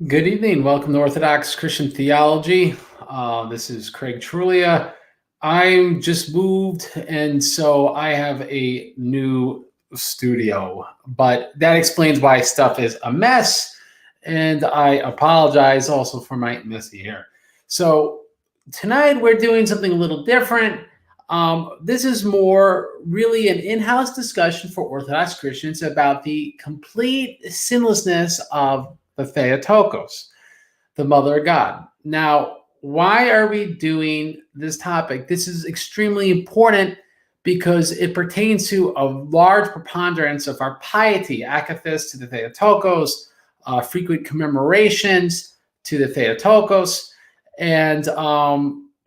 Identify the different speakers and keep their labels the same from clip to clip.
Speaker 1: Good evening. Welcome to Orthodox Christian Theology. This is Craig Trulia. I'm just moved, and so I have a new studio, but that explains why stuff is a mess, and I apologize also for my messy hair. So tonight we're doing something a little different. This is more really an in-house discussion for Orthodox Christians about the complete sinlessness of the Theotokos, the Mother of God. Now, why are we doing this topic? This is extremely important because it pertains to a large preponderance of our piety, akathis to the Theotokos, frequent commemorations to the Theotokos, and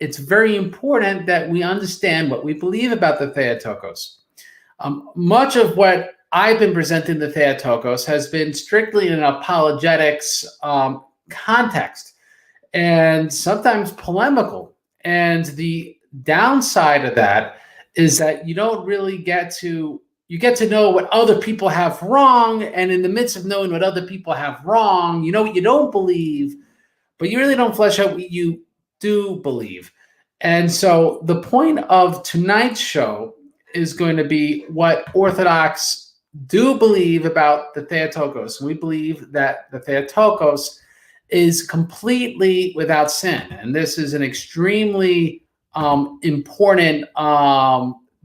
Speaker 1: it's very important that we understand what we believe about the Theotokos. Much of what I've been presenting the Theotokos has been strictly in an apologetics context and sometimes polemical. And the downside of that is that you don't really get to know what other people have wrong. And in the midst of knowing what other people have wrong, you know what you don't believe, but you really don't flesh out what you do believe. And so the point of tonight's show is going to be what Orthodox do believe about the Theotokos. We believe that the Theotokos is completely without sin. And this is an extremely important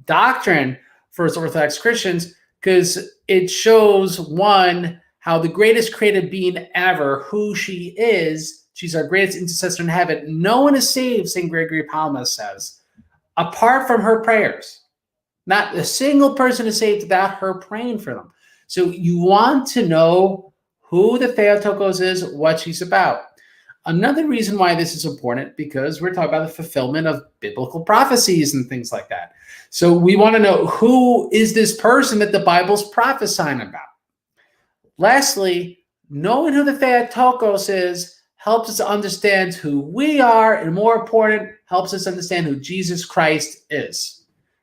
Speaker 1: doctrine for us Orthodox Christians because it shows, one, how the greatest created being ever, who she is, she's our greatest intercessor in heaven. No one is saved, St. Gregory Palamas says, apart from her prayers. Not a single person is saved without her praying for them. So you want to know who the Theotokos is, what she's about. Another reason why this is important, because we're talking about the fulfillment of biblical prophecies and things like that. So we want to know, who is this person that the Bible's prophesying about? Lastly, knowing who the Theotokos is helps us understand who we are, and more important, helps us understand who Jesus Christ is.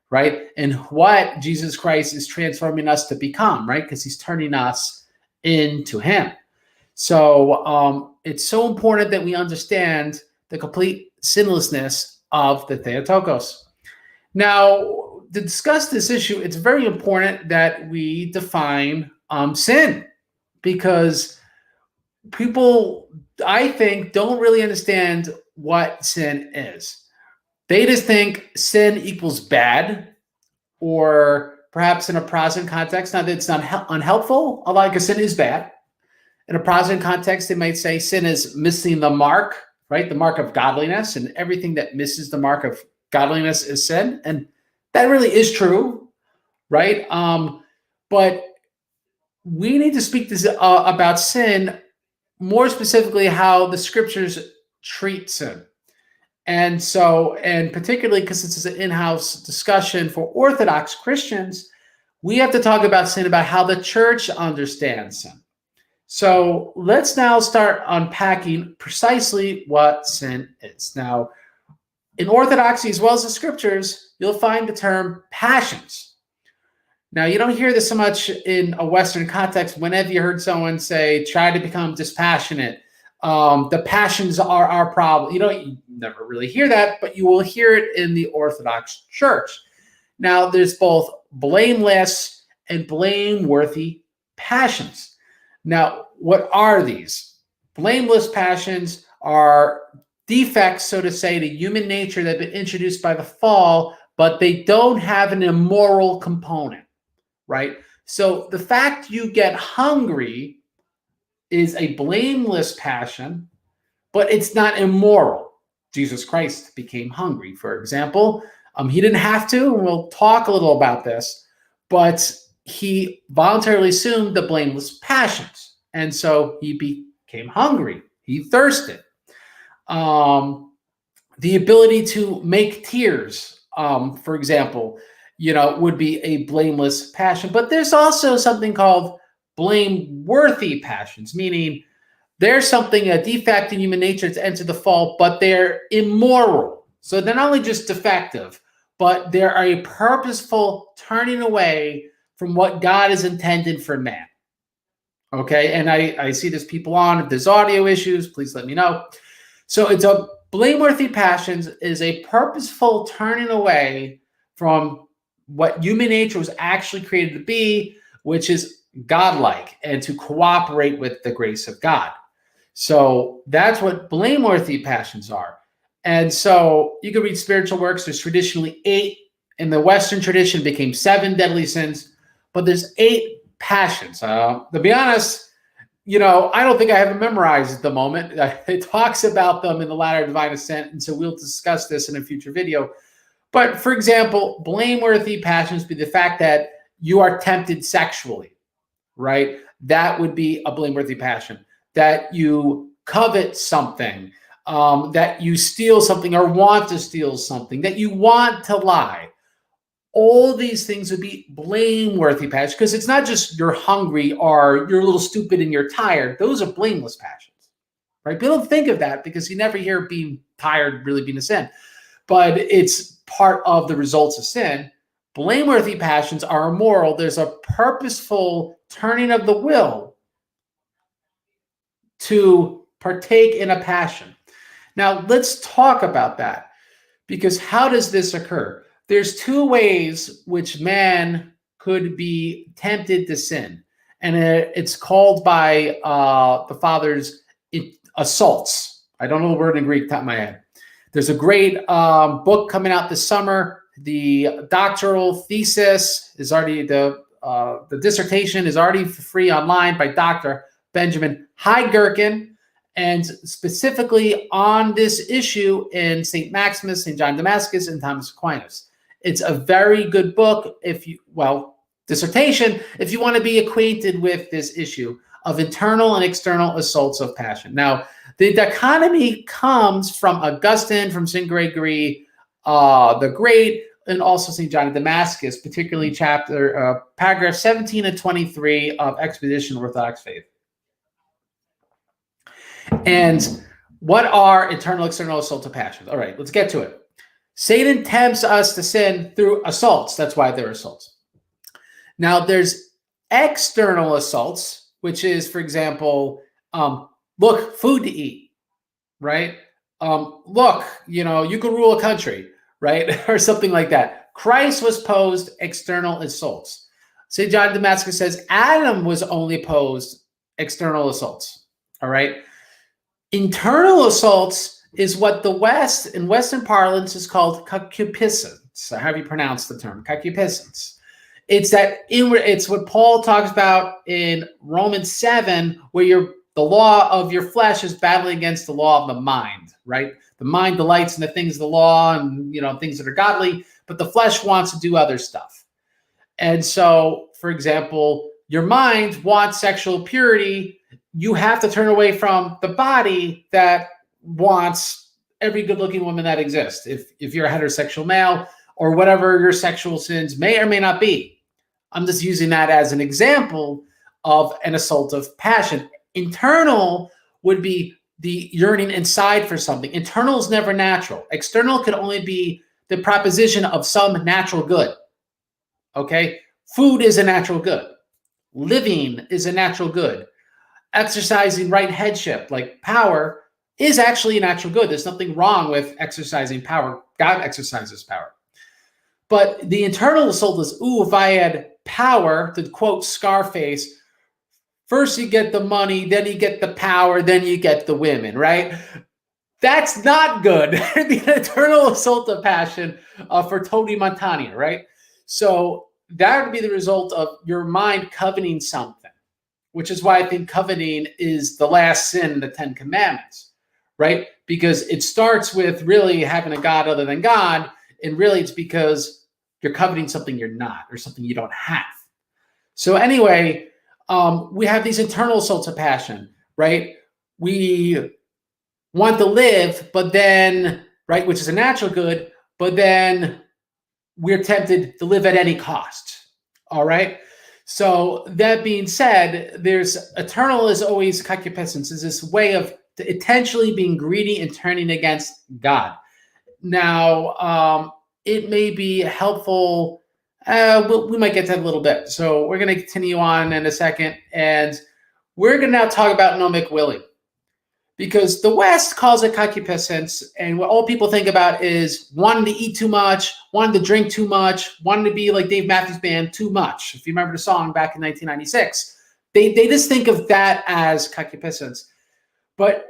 Speaker 1: Right? And what Jesus Christ is transforming us to become, right? Because he's turning us into him. So it's so important that we understand the complete sinlessness of the Theotokos. Now, to discuss this issue, it's very important that we define sin, because people, I think, don't really understand what sin is. They just think sin equals bad, or perhaps in a Protestant context, not that it's not unhelpful, although like sin is bad. In a Protestant context, they might say sin is missing the mark, right? The mark of godliness, and everything that misses the mark of godliness is sin. And that really is true, right? But we need to speak this, about sin, more specifically how the scriptures treat sin. And so, and particularly because this is an in-house discussion for Orthodox Christians, we have to talk about sin, about how the church understands sin. So let's now start unpacking precisely what sin is. Now, in Orthodoxy, as well as the scriptures, you'll find the term passions. Now, you don't hear this so much in a Western context. Whenever you heard someone say, try to become dispassionate, the passions are our problem. You never really hear that, but you will hear it in the Orthodox Church. Now, there's both blameless and blameworthy passions. Now, what are these? Blameless passions are defects, so to say, to human nature that have been introduced by the fall, but they don't have an immoral component, right? So the fact you get hungry is a blameless passion, but it's not immoral. Jesus Christ became hungry, for example. He didn't have to, and we'll talk a little about this, but he voluntarily assumed the blameless passions. And so he became hungry. He thirsted. The ability to make tears, for example, would be a blameless passion. But there's also something called blameworthy passions, meaning there's something, a defect in human nature that's entered the fall, but they're immoral. So they're not only just defective, but they're a purposeful turning away from what God has intended for man. Okay, and I see there's people on. If there's audio issues, please let me know. So it's a Blameworthy Passions is a purposeful turning away from what human nature was actually created to be, which is godlike and to cooperate with the grace of God. So that's what Blameworthy Passions are. And so you can read spiritual works. There's traditionally 8. In the Western tradition, became 7 deadly sins, but there's 8 passions. To be honest, I don't think I have them memorized at the moment. It talks about them in the Ladder of Divine Ascent, and so we'll discuss this in a future video. But for example, blameworthy passions be the fact that you are tempted sexually, right? That would be a blameworthy passion. That you covet something, that you steal something or want to steal something, that you want to lie. All these things would be blameworthy passions, because it's not just you're hungry or you're a little stupid and you're tired. Those are blameless passions, right? People don't think of that because you never hear being tired really being a sin, but it's part of the results of sin. Blameworthy passions are immoral. There's a purposeful turning of the will to partake in a passion. Now, let's talk about that, because how does this occur? There's 2 ways which man could be tempted to sin, and it's called by the fathers assaults. I don't know the word in Greek, top of my head. There's a great book coming out this summer. The doctoral thesis is already the dissertation is already free online by Dr. Benjamin Heidgerken, and specifically on this issue in Saint Maximus, Saint John Damascus, and Thomas Aquinas. It's a very good book dissertation, if you want to be acquainted with this issue of internal and external assaults of passion. Now, the dichotomy comes from Augustine, from St. Gregory the Great, and also St. John of Damascus, particularly paragraph 17 and 23 of Exposition of Orthodox Faith. And what are internal, external assaults of passions? All right, let's get to it. Satan tempts us to sin through assaults. That's why they're assaults. Now, there's external assaults, which is, for example, look, food to eat, right? Look, you can rule a country, right? Or something like that. Christ was posed external assaults. St. John of Damascus says Adam was only posed external assaults, all right? Internal assaults is what the West, in Western parlance, is called concupiscence. How do you pronounce the term? Concupiscence. It's that inward. It's what Paul talks about in Romans 7, where the law of your flesh is battling against the law of the mind, right? The mind delights in the things of the law and things that are godly, but the flesh wants to do other stuff. And so, for example, your mind wants sexual purity. You have to turn away from the body that wants every good-looking woman that exists. If you're a heterosexual male, or whatever your sexual sins may or may not be. I'm just using that as an example of an assault of passion. Internal would be the yearning inside for something. Internal is never natural. External could only be the proposition of some natural good. Okay? Food is a natural good. Living is a natural good. Exercising right headship, like power, is actually a natural good. There's nothing wrong with exercising power. God exercises power. But the internal assault is, if I had power, to quote Scarface, first you get the money, then you get the power, then you get the women, right? That's not good. The internal assault of passion for Tony Montana, right? So that would be the result of your mind coveting something, which is why I think coveting is the last sin in the 10 Commandments. Right? Because it starts with really having a God other than God, and really it's because you're coveting something you're not, or something you don't have. So anyway, we have these internal assaults of passion, right? We want to live, but then, right, which is a natural good, but then we're tempted to live at any cost, all right? So that being said, there's eternal is always concupiscence, is this way of intentionally being greedy and turning against God. Now, it may be helpful. We might get to that a little bit. So we're going to continue on in a second. And we're going to now talk about gnomic willing, because the West calls it concupiscence, and what all people think about is wanting to eat too much, wanting to drink too much, wanting to be like Dave Matthews Band too much. If you remember the song back in 1996, they just think of that as concupiscence. But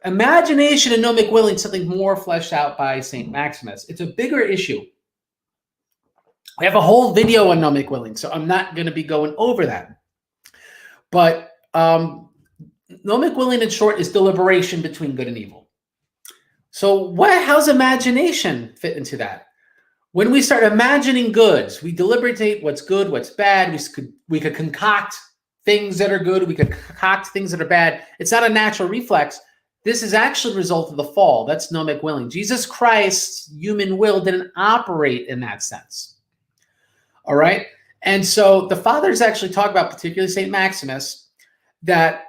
Speaker 1: imagination and gnomic willing is something more fleshed out by Saint Maximus. It's a bigger issue. We have a whole video on gnomic willing, so I'm not going to be going over that. But gnomic willing, in short, is deliberation between good and evil. So how's imagination fit into that? When we start imagining goods, we deliberate what's good, what's bad. We could concoct things that are good. We could concoct things that are bad. It's not a natural reflex. This is actually the result of the fall. That's gnomic willing. Jesus Christ's human will didn't operate in that sense. All right? And so the fathers actually talk about, particularly Saint Maximus, that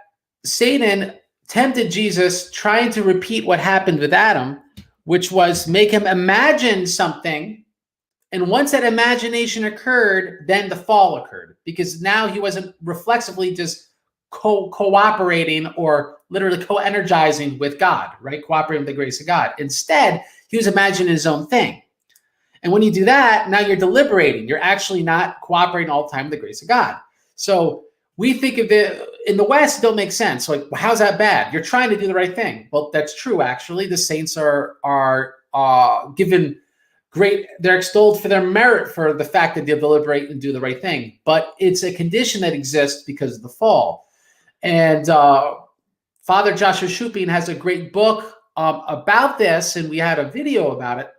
Speaker 1: Satan tempted Jesus trying to repeat what happened with Adam, which was make him imagine something. And once that imagination occurred, then the fall occurred, because now he wasn't reflexively just cooperating or literally co-energizing with God, right? Cooperating with the grace of God. Instead, he was imagining his own thing. And when you do that, now you're deliberating. You're actually not cooperating all the time with the grace of God. So we think of it in the West, it don't make sense. Like, well, how's that bad? You're trying to do the right thing. Well, that's true, actually. The saints are given they're extolled for their merit for the fact that they deliberate and do the right thing. But it's a condition that exists because of the fall. And Father Joshua Shupin has a great book about this, and we had a video about it.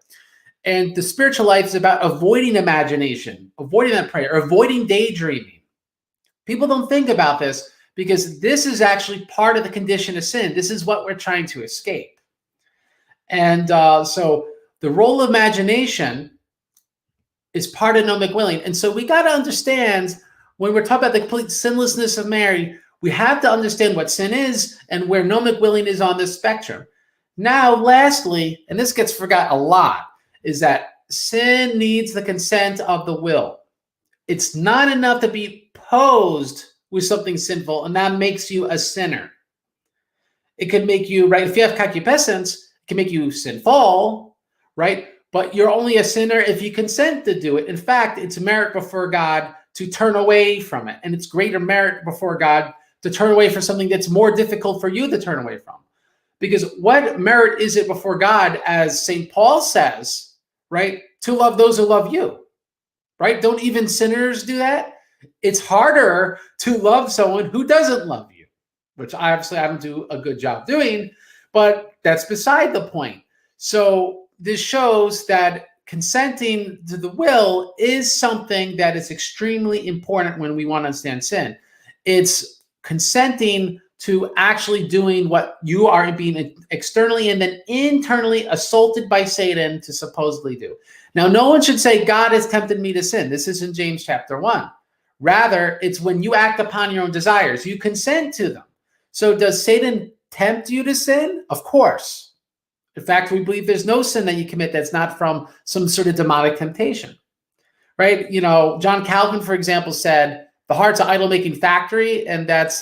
Speaker 1: And the spiritual life is about avoiding imagination, avoiding that prayer, avoiding daydreaming. People don't think about this because this is actually part of the condition of sin. This is what we're trying to escape. And so the role of imagination is part of gnomic willing. And so we got to understand, when we're talking about the complete sinlessness of Mary, we have to understand what sin is and where gnomic willing is on this spectrum. Now, lastly, and this gets forgot a lot, is that sin needs the consent of the will. It's not enough to be posed with something sinful, and that makes you a sinner. It could make you, right, if you have concupiscence, it can make you sinful, right? But you're only a sinner if you consent to do it. In fact, it's merit before God to turn away from it. And it's greater merit before God to turn away from something that's more difficult for you to turn away from. Because what merit is it before God, as St. Paul says, right? To love those who love you, right? Don't even sinners do that? It's harder to love someone who doesn't love you, which obviously I don't do a good job doing, but that's beside the point. So this shows that consenting to the will is something that is extremely important when we want to understand sin. It's consenting to actually doing what you are being externally and then internally assaulted by Satan to supposedly do. Now, no one should say, God has tempted me to sin. This is in James chapter 1. Rather, it's when you act upon your own desires, you consent to them. So does Satan tempt you to sin? Of course. In fact, we believe there's no sin that you commit that's not from some sort of demonic temptation, right? You know, John Calvin, for example, said, the heart's an idol-making factory, and that's,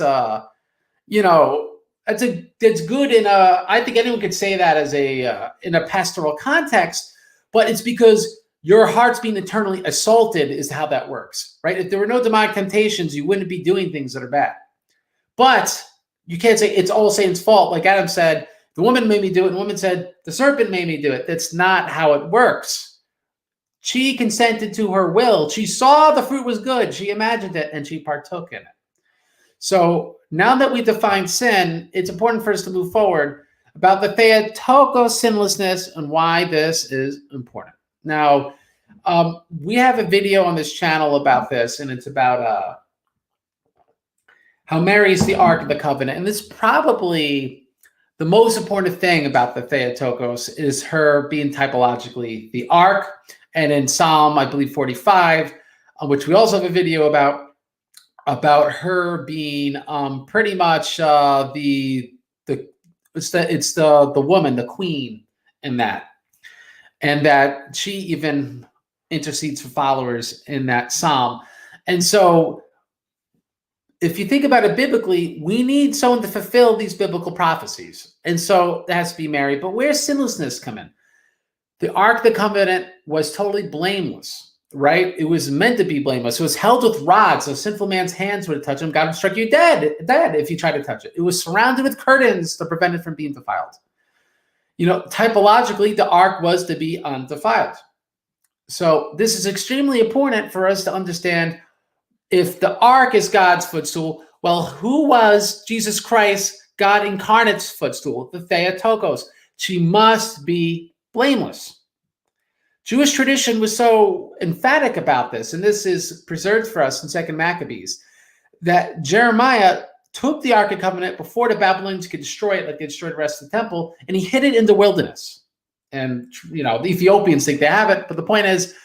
Speaker 1: you know, that's good in a, I think anyone could say that as a, in a pastoral context, but it's because your heart's being eternally assaulted is how that works, right? If there were no demonic temptations, you wouldn't be doing things that are bad. But you can't say it's all Satan's fault. Like Adam said, the woman made me do it, and the woman said, the serpent made me do it. That's not how it works. She consented to her will. She saw the fruit was good. She imagined it, and she partook in it. So now that we define sin, it's important for us to move forward about the Theotokos sinlessness and why this is important. Now, we have a video on this channel about this, and it's about how Mary is the Ark of the Covenant. And this probably the most important thing about the Theotokos is her being typologically the Ark. And in Psalm, I believe 45, which we also have a video about her being pretty much it's the woman, the queen in that. And that she even intercedes for followers in that psalm. And so if you think about it biblically, we need someone to fulfill these biblical prophecies. And so that has to be Mary. But where's sinlessness come in? The Ark of the Covenant was totally blameless, right? It was meant to be blameless. It was held with rods, so sinful man's hands would touch him. God would strike you dead if you tried to touch it. It was surrounded with curtains to prevent it from being defiled. Typologically, the Ark was to be undefiled. So this is extrememely important for us to understand. If the Ark is God's footstool, well, who was Jesus Christ, God incarnate's footstool? The Theotokos. She must be blameless. Jewish tradition was so emphatic about this, and this is preserved for us in 2 Maccabees, that Jeremiah took the Ark of the Covenant before the Babylonians could destroy it, like they destroyed the rest of the temple, and he hid it in the wilderness. And, the Ethiopians think they have it, but the point is,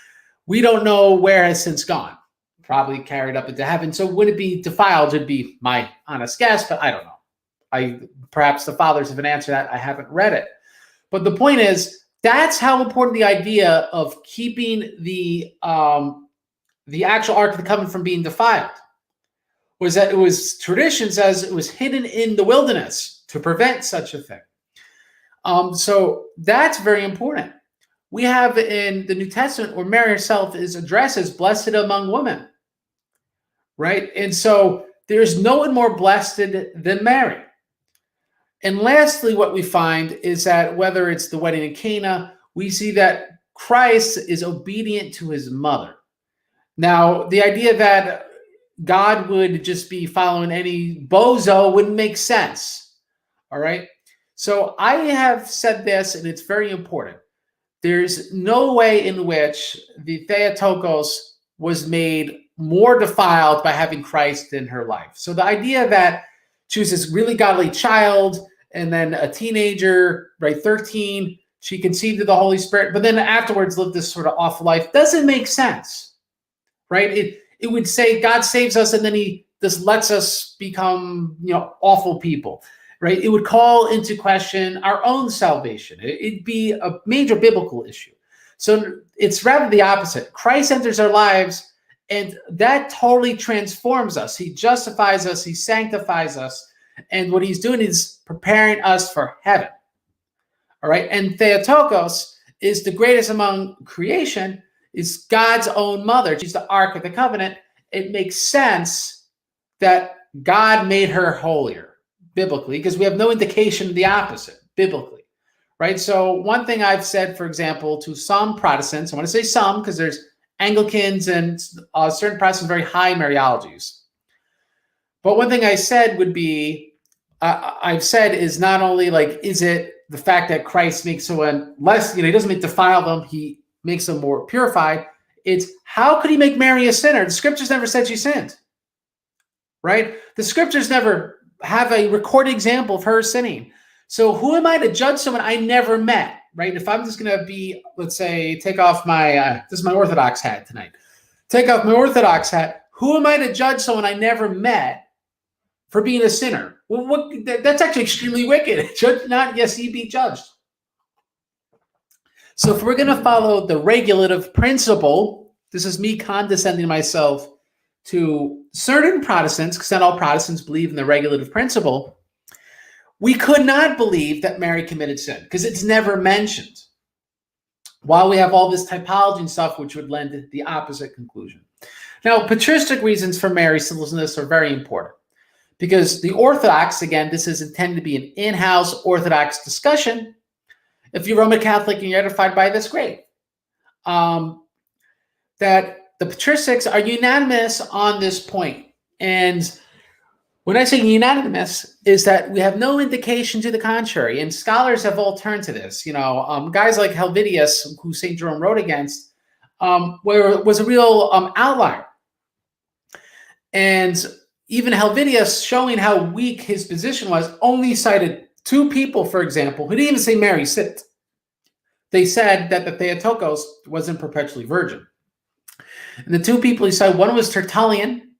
Speaker 1: we don't know where it has since gone. Probably carried up into heaven. So would it be defiled? Would be my honest guess, but I don't know. Perhaps the fathers have an answer to that. I haven't read it. But the point is, that's how important the idea of keeping the actual Ark of the Covenant from being defiled was. That it was, tradition says it was hidden in the wilderness to prevent such a thing. So that's very important. We have in the New Testament where Mary herself is addressed as blessed among women. Right? And so there's no one more blessed than Mary. And lastly, what we find is that whether it's the wedding in Cana, we see that Christ is obedient to his mother. Now, the idea that God would just be following any bozo wouldn't make sense. All right? So I have said this, and it's very important. There's no way in which the Theotokos was made more defiled by having Christ in her life. So the idea that she was this really godly child, and then a teenager, right, 13, she conceived of the Holy Spirit, but then afterwards lived this sort of awful life, doesn't make sense, right? It would say God saves us, and then he just lets us become, awful people, right? It would call into question our own salvation. It'd be a major biblical issue. So it's rather the opposite. Christ enters our lives, and that totally transforms us. He justifies us. He sanctifies us. And what he's doing is preparing us for heaven. All right. And Theotokos is the greatest among creation, is God's own mother. She's the Ark of the Covenant. It makes sense that God made her holier biblically, because we have no indication of the opposite biblically. Right. So one thing I've said, for example, to some Protestants, I want to say some because there's Anglicans and certain Protestants very high Mariologies. But one thing I said would be, I've said is not only is it the fact that Christ makes someone less, he doesn't defile them, he makes them more purified. It's how could he make Mary a sinner? The scriptures never said she sinned, right? The scriptures never have a recorded example of her sinning. So who am I to judge someone I never met? Right? If I'm just going to be, let's say, take off my, this is my Orthodox hat tonight. Take off my Orthodox hat. Who am I to judge someone I never met for being a sinner? Well, that's actually extremely wicked. Judge not, yes, ye be judged. So if we're going to follow the regulative principle, this is me condescending myself to certain Protestants, because not all Protestants believe in the regulative principle. We could not believe that Mary committed sin because it's never mentioned. While we have all this typology and stuff, which would lend to the opposite conclusion. Now, patristic reasons for Mary's sinlessness are very important because the Orthodox, again, this is intended to be an in-house Orthodox discussion. If you're Roman Catholic and you're edified by this, great. That the patristics are unanimous on this point. And when I say unanimous, is that we have no indication to the contrary, and scholars have all turned to this. Guys like Helvidius, who St. Jerome wrote against, was a real outlier. And even Helvidius, showing how weak his position was, only cited two people, for example, who didn't even say Mary sinned. They said that the Theotokos wasn't perpetually virgin. And the two people he cited, one was Tertullian,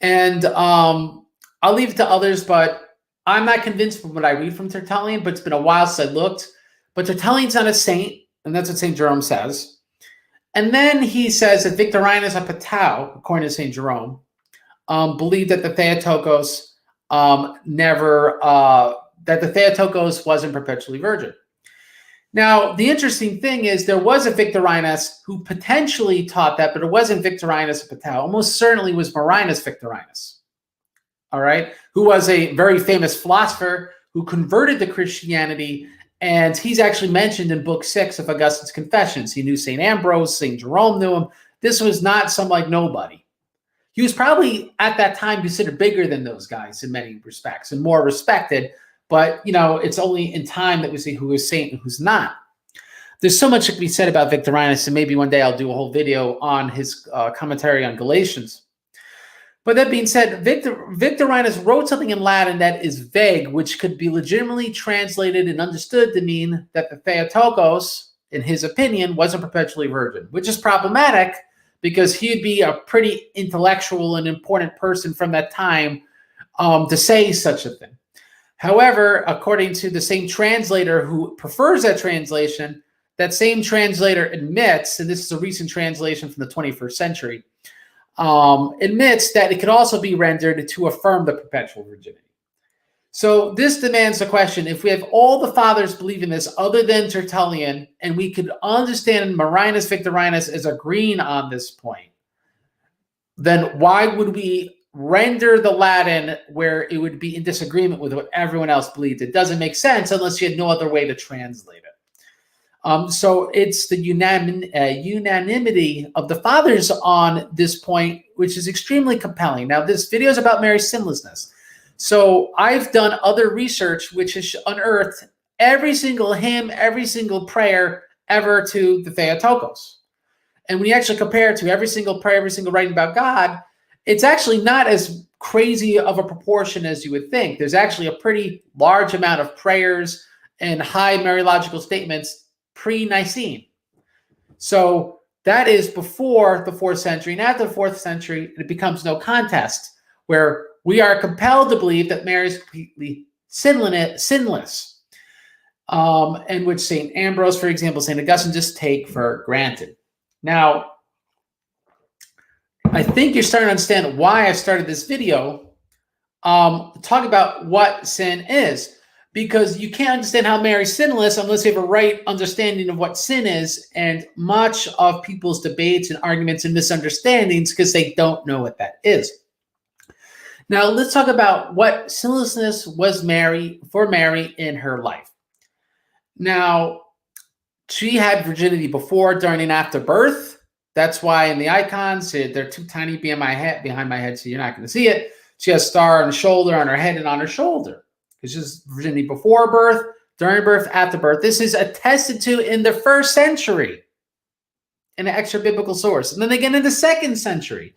Speaker 1: and I'll leave it to others, but I'm not convinced from what I read from Tertullian, but it's been a while since I looked. But Tertullian's not a saint, and that's what St. Jerome says. And then he says that Victorinus of Patau, according to St. Jerome, believed that the Theotokos that the Theotokos wasn't perpetually virgin. Now, the interesting thing is there was a Victorinus who potentially taught that, but it wasn't Victorinus of Patau. Almost certainly was Marinus Victorinus, all right, who was a very famous philosopher who converted to Christianity, and he's actually mentioned in Book 6 of Augustine's Confessions. He knew St. Ambrose, St. Jerome knew him. This was not some like nobody. He was probably at that time considered bigger than those guys in many respects and more respected. But, it's only in time that we see who is saint and who's not. There's so much that can be said about Victorinus, and maybe one day I'll do a whole video on his commentary on Galatians. But that being said, Victorinus wrote something in Latin that is vague, which could be legitimately translated and understood to mean that the Theotokos, in his opinion, wasn't perpetually virgin, which is problematic because he'd be a pretty intellectual and important person from that time to say such a thing. However, according to the same translator who prefers that translation, that same translator admits, and this is a recent translation from the 21st century, admits that it could also be rendered to affirm the perpetual virginity. So this demands the question, if we have all the fathers believing this other than Tertullian, and we could understand Marinus Victorinus as agreeing on this point, then why would we render the Latin where it would be in disagreement with what everyone else believed? It doesn't make sense unless you had no other way to translate it. So it's the unanimity of the fathers on this point, which is extremely compelling. Now, this video is about Mary's sinlessness. So I've done other research which has unearthed every single hymn, every single prayer ever to the Theotokos. And when you actually compare it to every single prayer, every single writing about God, it's actually not as crazy of a proportion as you would think. There's actually a pretty large amount of prayers and high Mariological statements pre-Nicene. So that is before the 4th century. And after the 4th century, it becomes no contest, where we are compelled to believe that Mary is completely sinless, and which St. Ambrose, for example, St. Augustine just take for granted. Now, I think you're starting to understand why I started this video, talk about what sin is, because you can't understand how Mary's sinless unless you have a right understanding of what sin is, and much of people's debates and arguments and misunderstandings because they don't know what that is. Now, let's talk about what sinlessness was for Mary in her life. Now, she had virginity before, during, and after birth. That's why in the icons, they're too tiny behind my head, so you're not going to see it. She has a star on the shoulder, on her head, and on her shoulder. This is virginity before birth, during birth, after birth. This is attested to in the 1st century in an extra biblical source. And then again in the 2nd century.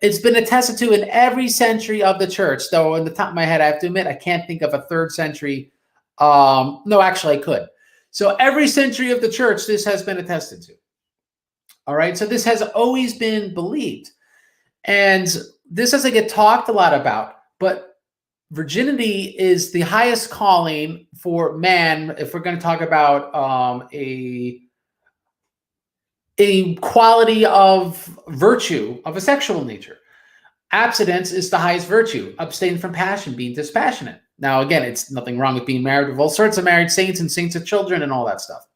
Speaker 1: It's been attested to in every century of the church, though in the top of my head, I have to admit, I can't think of a 3rd century. No, actually I could. So every century of the church, this has been attested to. All right, so this has always been believed. And this doesn't get talked a lot about, but virginity is the highest calling for man, if we're going to talk about a quality of virtue of a sexual nature. Abstinence is the highest virtue. Abstain from passion, being dispassionate. Now, again, it's nothing wrong with being married with all sorts of married saints and saints of children and all that stuff.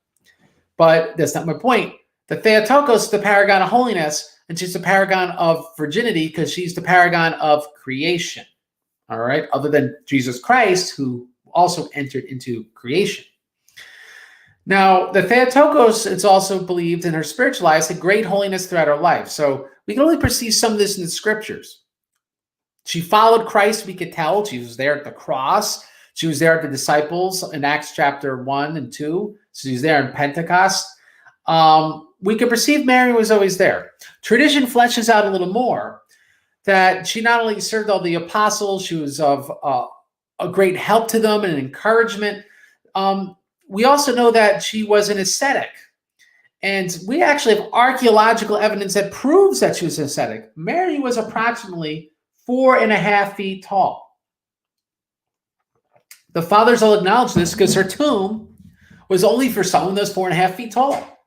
Speaker 1: But that's not my point. The Theotokos is the paragon of holiness, and she's the paragon of virginity because she's the paragon of creation. All right, other than Jesus Christ, who also entered into creation. Now, the Theotokos, it's also believed in her spiritual life, had great holiness throughout her life. So we can only perceive some of this in the scriptures. She followed Christ, we could tell. She was there at the cross. She was there at the disciples in Acts chapter 1 and 2. She was there in Pentecost. We can perceive Mary was always there. Tradition fleshes out a little more that she not only served all the apostles, she was of a great help to them and encouragement. We also know that she was an ascetic. And we actually have archaeological evidence that proves that she was an ascetic. Mary was approximately 4.5 feet tall. The fathers all acknowledge this because her tomb was only for someone that's 4.5 feet tall.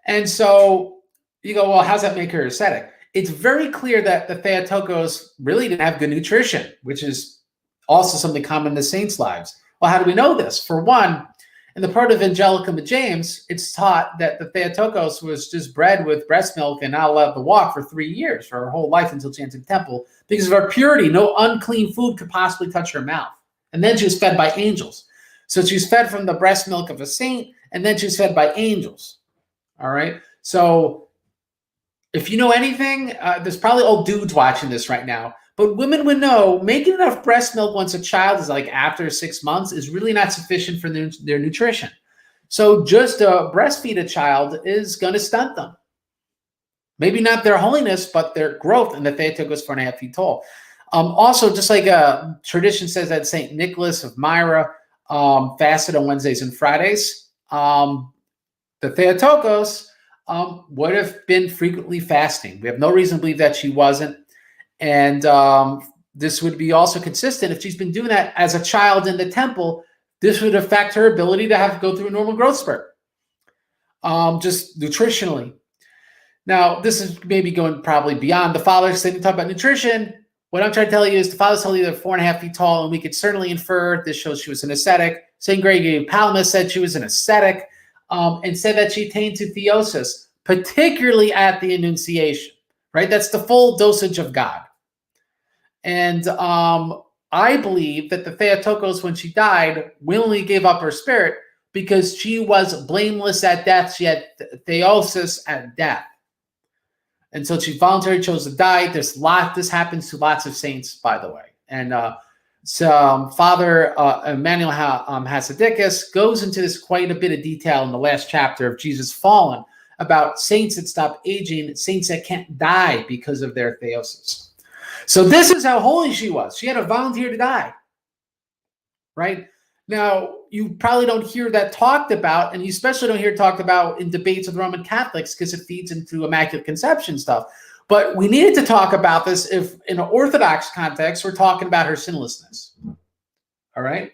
Speaker 1: And so you go, well, how does that make her ascetic? it's very clear that the Theotokos really didn't have good nutrition, which is also something common in the saints' lives. Well, how do we know this? For one, in the Proto-Evangelicum of James, it's taught that the Theotokos was just bred with breast milk and not allowed to walk for 3 years, for her whole life until she entered the temple. Because of her purity, no unclean food could possibly touch her mouth. And then she was fed by angels. So she was fed from the breast milk of a saint, and then she was fed by angels. All right? So if you know anything, there's probably old dudes watching this right now, but women would know making enough breast milk once a child is like after 6 months is really not sufficient for their nutrition. So just to breastfeed a child is going to stunt them. Maybe not their holiness, but their growth. And the Theotokos 4.5 feet tall. Also, just like tradition says that Saint Nicholas of Myra fasted on Wednesdays and Fridays, the Theotokos would have been frequently fasting. We have no reason to believe that she wasn't. And this would be also consistent if she's been doing that as a child in the temple. This would affect her ability to go through a normal growth spurt, just nutritionally. Now, this is maybe going probably beyond the fathers. They didn't talk about nutrition. What I'm trying to tell you is the fathers told you they're 4.5 feet tall, and we could certainly infer this shows she was an ascetic. St. Gregory of Palamas said she was an ascetic, and said that she attained to theosis, particularly at the Annunciation, right? That's the full dosage of God. And I believe that the Theotokos, when she died, willingly gave up her spirit because she was blameless at death. She had theosis at death. And so she voluntarily chose to die. This happens to lots of saints, by the way. And Father Emmanuel Hasidicus goes into this quite a bit of detail in the last chapter of Jesus Fallen about saints that stop aging, saints that can't die because of their theosis. So this is how holy she was. She had to volunteer to die, right? Now, you probably don't hear that talked about, and you especially don't hear it talked about in debates with Roman Catholics because it feeds into Immaculate Conception stuff. But we needed to talk about this if, in an Orthodox context, we're talking about her sinlessness. All right?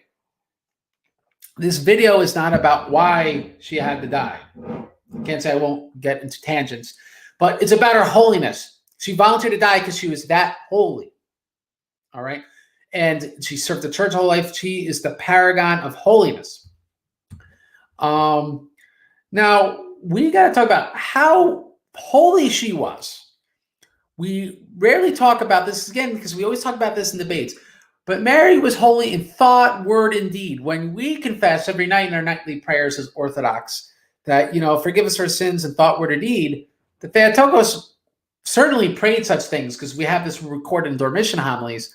Speaker 1: This video is not about why she had to die. I can't say I won't get into tangents, but it's about her holiness. She volunteered to die because she was that holy. All right? And she served the church her whole life. She is the paragon of holiness. Now, we got to talk about how holy she was. We rarely talk about this, again, because we always talk about this in debates. But Mary was holy in thought, word, and deed. When we confess every night in our nightly prayers as Orthodox that, forgive us our sins in thought, word, and deed, the Theotokos certainly prayed such things because we have this recorded in Dormition homilies.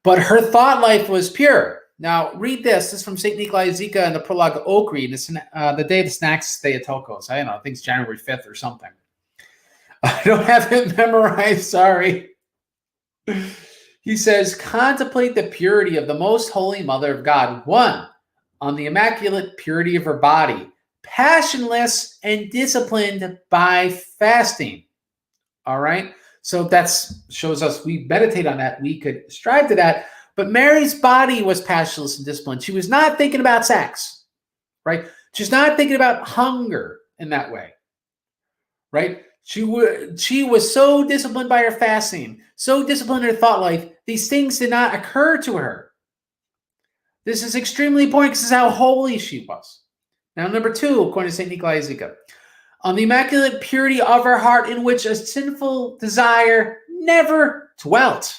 Speaker 1: But her thought life was pure. Now, read this. This is from Saint Nicolai of Zica in the prologue of Oak Read. It's the day of the snacks Theotokos. I don't know. I think it's January 5th or something. I don't have it memorized. Sorry. He says, contemplate the purity of the most holy Mother of God. 1, on the immaculate purity of her body, passionless and disciplined by fasting. All right. So that shows us we meditate on that. We could strive to that. But Mary's body was passionless and disciplined. She was not thinking about sex, right? She's not thinking about hunger in that way, right? She was so disciplined by her fasting, so disciplined in her thought life, these things did not occur to her. This is extremely important because this is how holy she was. Now, number 2, according to Saint Nicolai of Zica, on the immaculate purity of her heart in which a sinful desire never dwelt.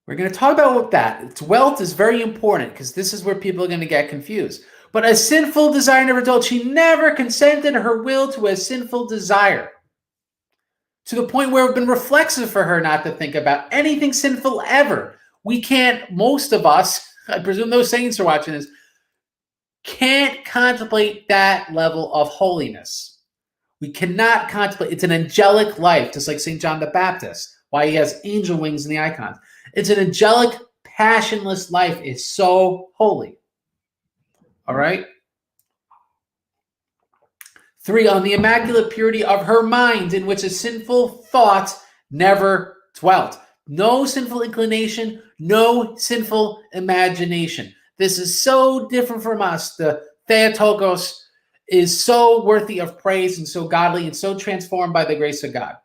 Speaker 1: We're going to talk about that. Dwelt is very important because this is where people are going to get confused. But a sinful desire never dwelt. She never consented her will to a sinful desire to the point where it would have been reflexive for her not to think about anything sinful ever. We can't, most of us, I presume those saints are watching this, can't contemplate that level of holiness. We cannot contemplate. It's an angelic life, just like St. John the Baptist, why he has angel wings in the icons. It's an angelic, passionless life. It's so holy. All right? 3, on the immaculate purity of her mind in which a sinful thought never dwelt. No sinful inclination, no sinful imagination. This is so different from us. The Theotokos is so worthy of praise and so godly and so transformed by the grace of God.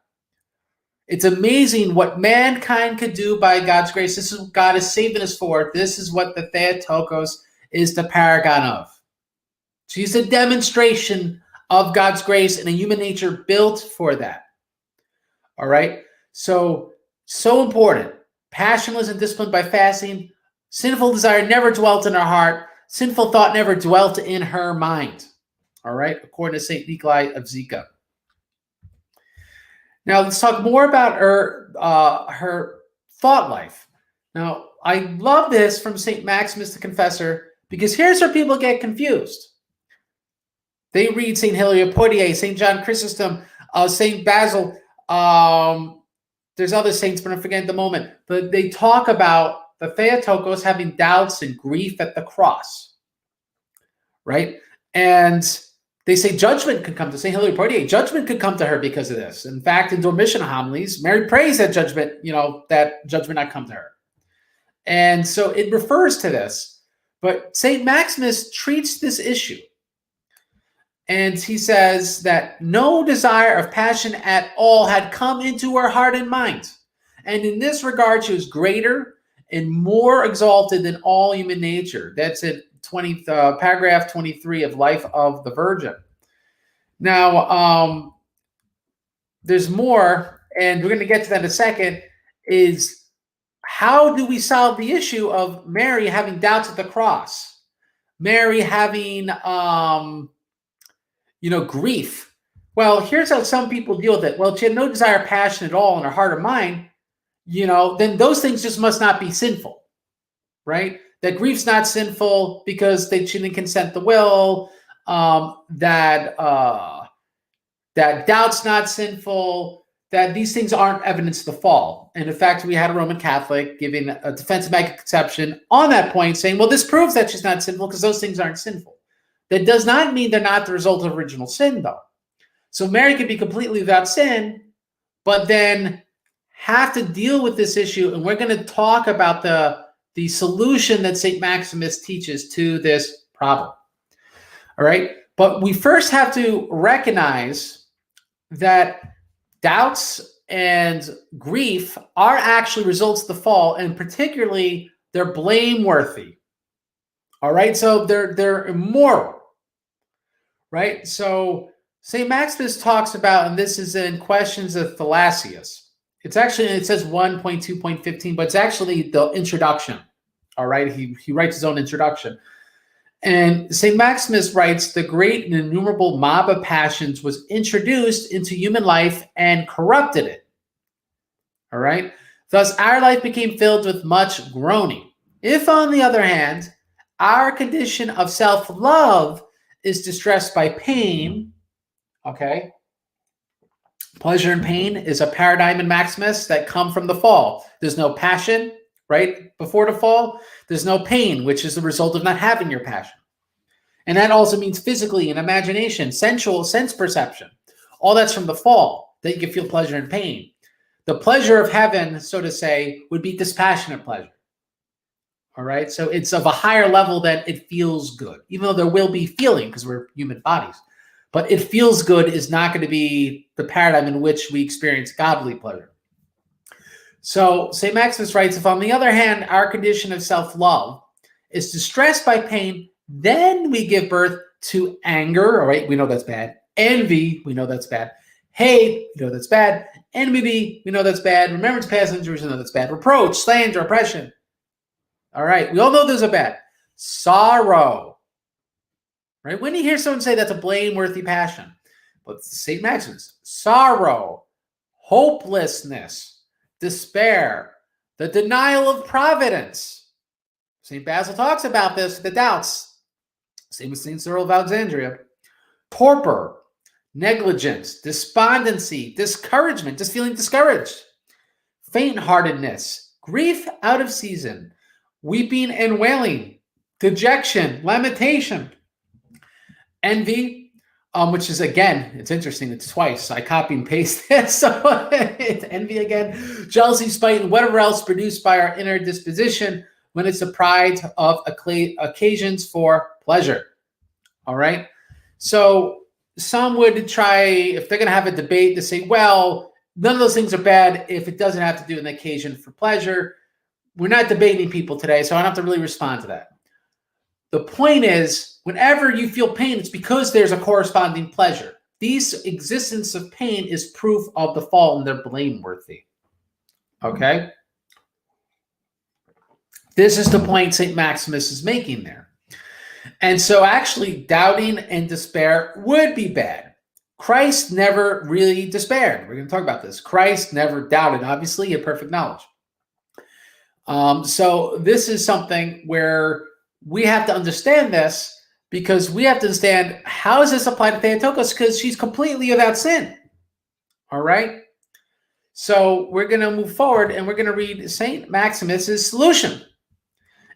Speaker 1: It's amazing what mankind could do by God's grace. This is what God is saving us for. This is what the Theotokos is the paragon of. She's a demonstration of God's grace and a human nature built for that. All right? So important. Passionless and disciplined by fasting. Sinful desire never dwelt in her heart. Sinful thought never dwelt in her mind. All right? According to Saint Nicolai of Zica. Now, let's talk more about her thought life. Now, I love this from Saint Maximus the Confessor, because here's where people get confused. They read Saint Hilary of Poitiers, Saint John Chrysostom, Saint Basil. There's other saints, but I'm forgetting the moment. But they talk about the Theotokos having doubts and grief at the cross, right? And they say judgment could come to Saint Hilary of Poitiers. Judgment could come to her because of this. In fact, in Dormition homilies, Mary prays that judgment, that judgment not come to her. And so it refers to this. But Saint Maximus treats this issue. And he says that no desire of passion at all had come into her heart and mind. And in this regard, she was greater and more exalted than all human nature. That's it. Paragraph 23 of Life of the Virgin. Now, there's more, and we're going to get to that in a second, is how do we solve the issue of Mary having doubts at the cross? Mary having, grief. Well, here's how some people deal with it. Well, she had no desire, passion at all in her heart or mind, then those things just must not be sinful, right? That grief's not sinful because she didn't consent the will. That doubt's not sinful. That these things aren't evidence of the fall. And in fact, we had a Roman Catholic giving a defense of Immaculate Conception on that point, saying, well, this proves that she's not sinful because those things aren't sinful. That does not mean they're not the result of original sin, though. So Mary could be completely without sin, but then have to deal with this issue. And we're going to talk about the solution that Saint Maximus teaches to this problem. All right. But we first have to recognize that doubts and grief are actually results of the fall, and particularly they're blameworthy. All right. So they're immoral. Right. So Saint Maximus talks about, and this is in Questions of Thalassius. It says 1.2.15, but it's actually the introduction. All right. He writes his own introduction. And St. Maximus writes, the great and innumerable mob of passions was introduced into human life and corrupted it. All right. Thus, our life became filled with much groaning. If, on the other hand, our condition of self-love is distressed by pain, okay, pleasure and pain is a paradigm in Maximus that come from the fall. There's no passion, right? Before the fall, there's no pain, which is the result of not having your passion. And that also means physically and imagination, sensual sense perception. All that's from the fall, that you can feel pleasure and pain. The pleasure of heaven, so to say, would be dispassionate pleasure. All right. So it's of a higher level that it feels good, even though there will be feeling because we're human bodies. But it feels good is not going to be the paradigm in which we experience godly pleasure. So St. Maximus writes, if on the other hand, our condition of self-love is distressed by pain, then we give birth to anger. All right. We know that's bad. Envy. We know that's bad. Hate. We know that's bad. Enmity. We know that's bad. Remembrance of past injuries. We know that's bad. Reproach, slander, oppression. All right. We all know those are bad. Sorrow. Right? When you hear someone say that's a blameworthy passion, but St. Maximus, sorrow, hopelessness, despair, the denial of providence. St. Basil talks about this, the doubts. Same with St. Cyril of Alexandria. Torpor, negligence, despondency, discouragement, just feeling discouraged. Faint-heartedness, grief out of season, weeping and wailing, dejection, lamentation, envy, which is, again, it's interesting, it's twice. I copy and paste this, so it's envy again. Jealousy, spite, and whatever else produced by our inner disposition when it's the pride of occasions for pleasure. All right? So some would try, if they're going to have a debate, to say, well, none of those things are bad if it doesn't have to do with an occasion for pleasure. We're not debating people today, so I don't have to really respond to that. The point is, whenever you feel pain, it's because there's a corresponding pleasure. This existence of pain is proof of the fall, and they're blameworthy. Okay? This is the point Saint Maximus is making there. And so actually doubting and despair would be bad. Christ never really despaired. We're going to talk about this. Christ never doubted, obviously, he had perfect knowledge. So this is something where we have to understand this, because we have to understand, how does this apply to Theotokos? Because she's completely without sin. All right? So we're going to move forward, and we're going to read Saint Maximus's solution.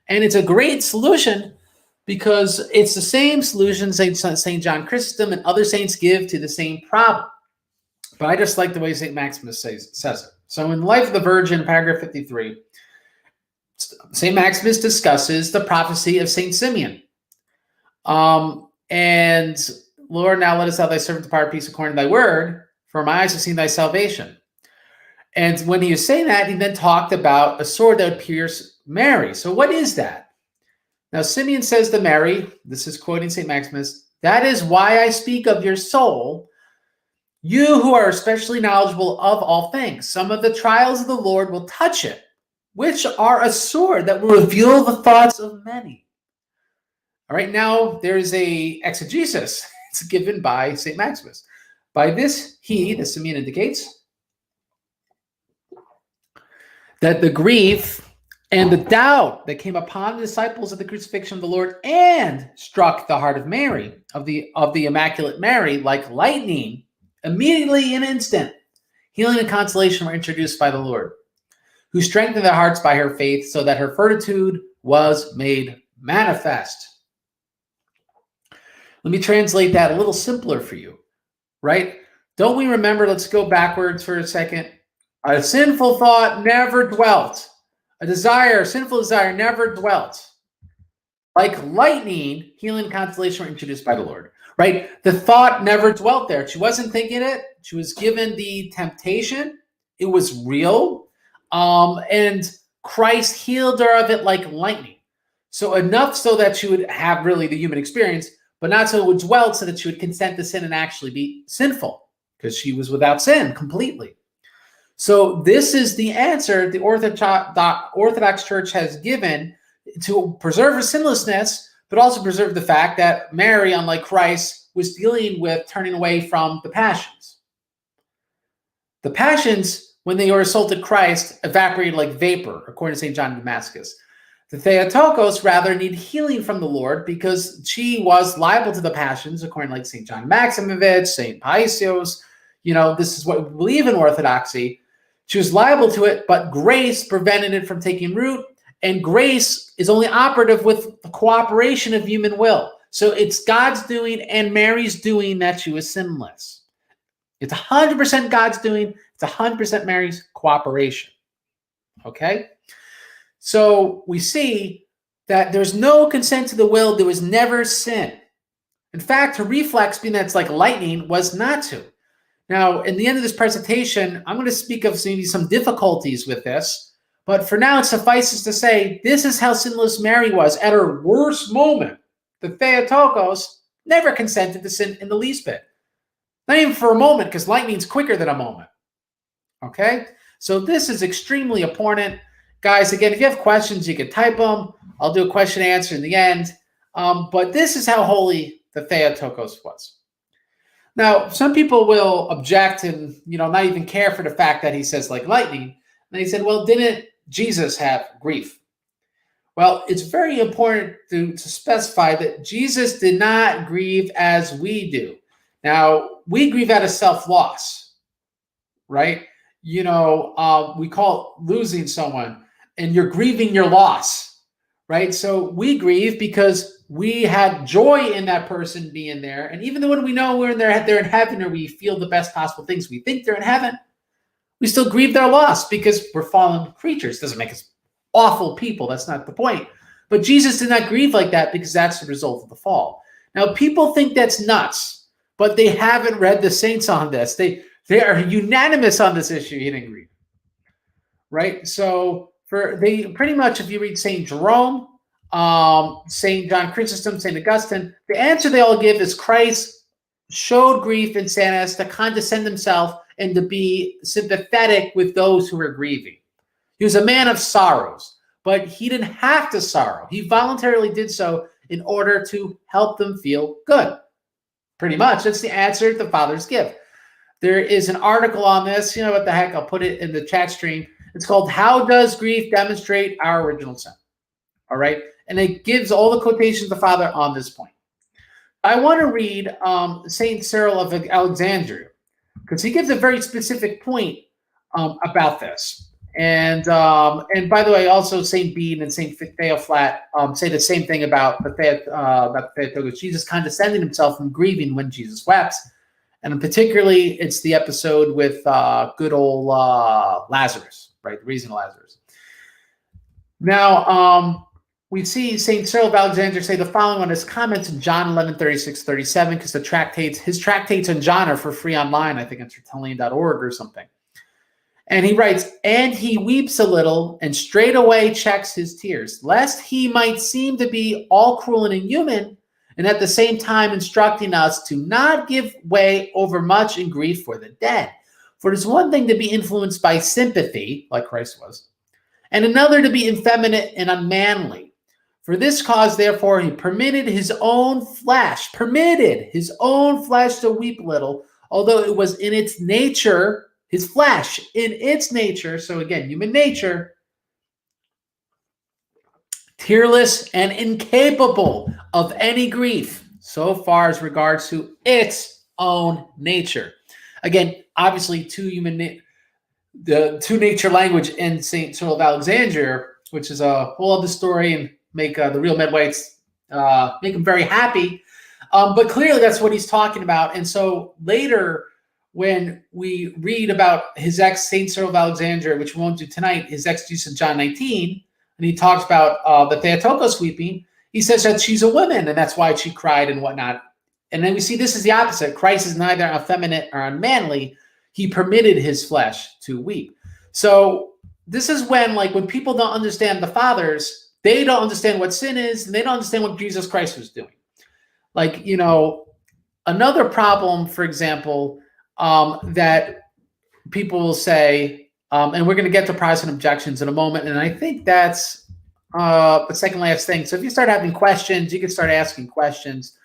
Speaker 1: And it's a great solution because it's the same solution Saint John Chrysostom and other saints give to the same problem. But I just like the way Saint Maximus says it. So in Life of the Virgin, paragraph 53, Saint Maximus discusses the prophecy of Saint Simeon. And Lord, now let us have thy servant depart in peace according to thy word, for my eyes have seen thy salvation. And when he was saying that, he then talked about a sword that would pierce Mary. So what is that? Now, Simeon says to Mary, this is quoting St. Maximus, that is why I speak of your soul, you who are especially knowledgeable of all things. Some of the trials of the Lord will touch it, which are a sword that will reveal the thoughts of many. All right, now there's a exegesis. It's given by St. Maximus. By this, the Simeon indicates that the grief and the doubt that came upon the disciples of the crucifixion of the Lord and struck the heart of Mary, of the Immaculate Mary, like lightning, immediately in an instant, healing and consolation were introduced by the Lord, who strengthened their hearts by her faith, so that her fortitude was made manifest. Let me translate that a little simpler for you, right? Don't we remember, let's go backwards for a second. A sinful thought never dwelt. A sinful desire never dwelt. Like lightning, healing and consolation were introduced by the Lord, right? The thought never dwelt there. She wasn't thinking it. She was given the temptation. It was real. And Christ healed her of it like lightning. So enough so that she would have really the human experience, but not so it would dwell, so that she would consent to sin and actually be sinful, because she was without sin completely. So this is the answer the Orthodox Church has given to preserve her sinlessness, but also preserve the fact that Mary, unlike Christ, was dealing with turning away from the passions. The passions, when they assaulted Christ, evaporated like vapor, according to St. John of Damascus. The Theotokos rather need healing from the Lord, because she was liable to the passions, according to like St. John Maximovich, St. Paisios. This is what we believe in Orthodoxy. She was liable to it, but grace prevented it from taking root, and grace is only operative with the cooperation of human will. So it's God's doing and Mary's doing that she was sinless. It's 100% God's doing, it's 100% Mary's cooperation. Okay? So we see that there's no consent to the will, there was never sin. In fact, her reflex, being that it's like lightning, was not to. Now, in the end of this presentation, I'm going to speak of maybe some difficulties with this, but for now it suffices to say this is how sinless Mary was at her worst moment. The Theotokos never consented to sin in the least bit. Not even for a moment, because lightning's quicker than a moment. Okay? So this is extremely important. Guys, again, if you have questions, you can type them. I'll do a question and answer in the end. But this is how holy the Theotokos was. Now, some people will object and, not even care for the fact that he says like lightning. And he said, well, didn't Jesus have grief? Well, it's very important to specify that Jesus did not grieve as we do. Now, we grieve out of self-loss, right? We call it losing someone, and you're grieving your loss, right? So we grieve because we had joy in that person being there. And even though when we know they're in heaven, or we feel the best possible things, we think they're in heaven, we still grieve their loss because we're fallen creatures. It doesn't make us awful people. That's not the point. But Jesus did not grieve like that, because that's the result of the fall. Now, people think that's nuts, but they haven't read the saints on this. They are unanimous on this issue, eating grief. Right? So they pretty much, if you read Saint Jerome, Saint John Chrysostom, Saint Augustine, the answer they all give is Christ showed grief and sadness to condescend himself and to be sympathetic with those who were grieving. He was a man of sorrows, but he didn't have to sorrow. He voluntarily did so in order to help them feel good. Pretty much. That's the answer the fathers give. There is an article on this. You know what the heck? I'll put it in the chat stream. It's called How Does Grief Demonstrate Our Original Sin? All right. And it gives all the quotations of the Father on this point. I want to read Saint Cyril of Alexandria, because he gives a very specific point about this. And by the way, also Saint Bede and Saint Theoplat say the same thing about the Theotokos, Jesus condescending himself and grieving when Jesus wept. And particularly, it's the episode with good old Lazarus, right? The reason of Lazarus. Now, we see St. Cyril of Alexandria say the following on his comments in John 11:36-37, because his tractates on John are for free online. I think it's Tertullian.org or something. And he writes, and he weeps a little and straightway checks his tears, lest he might seem to be all cruel and inhuman, and at the same time instructing us to not give way over much in grief for the dead. For it is one thing to be influenced by sympathy, like Christ was, and another to be effeminate and unmanly. For this cause, therefore, he permitted his own flesh to weep a little, although it was in its nature, his flesh, in its nature, so again, human nature, tearless and incapable of any grief, so far as regards to its own nature. Again, obviously, the two nature language in St. Cyril of Alexandria, which is a whole other story, and make the real Medwites make him very happy. But clearly that's what he's talking about. And so later, when we read about his St. Cyril of Alexandria, which we won't do tonight, his exegesis in John 19, and he talks about the Theotokos weeping, he says that she's a woman, and that's why she cried and whatnot. And then we see this is the opposite. Christ is neither effeminate or unmanly. He permitted his flesh to weep. So this is when people don't understand the fathers, they don't understand what sin is, and they don't understand what Jesus Christ was doing. Another problem, for example, that people will say, and we're going to get to Protestant objections in a moment, and I think that's the second last thing. So if you start having questions, you can start asking questions.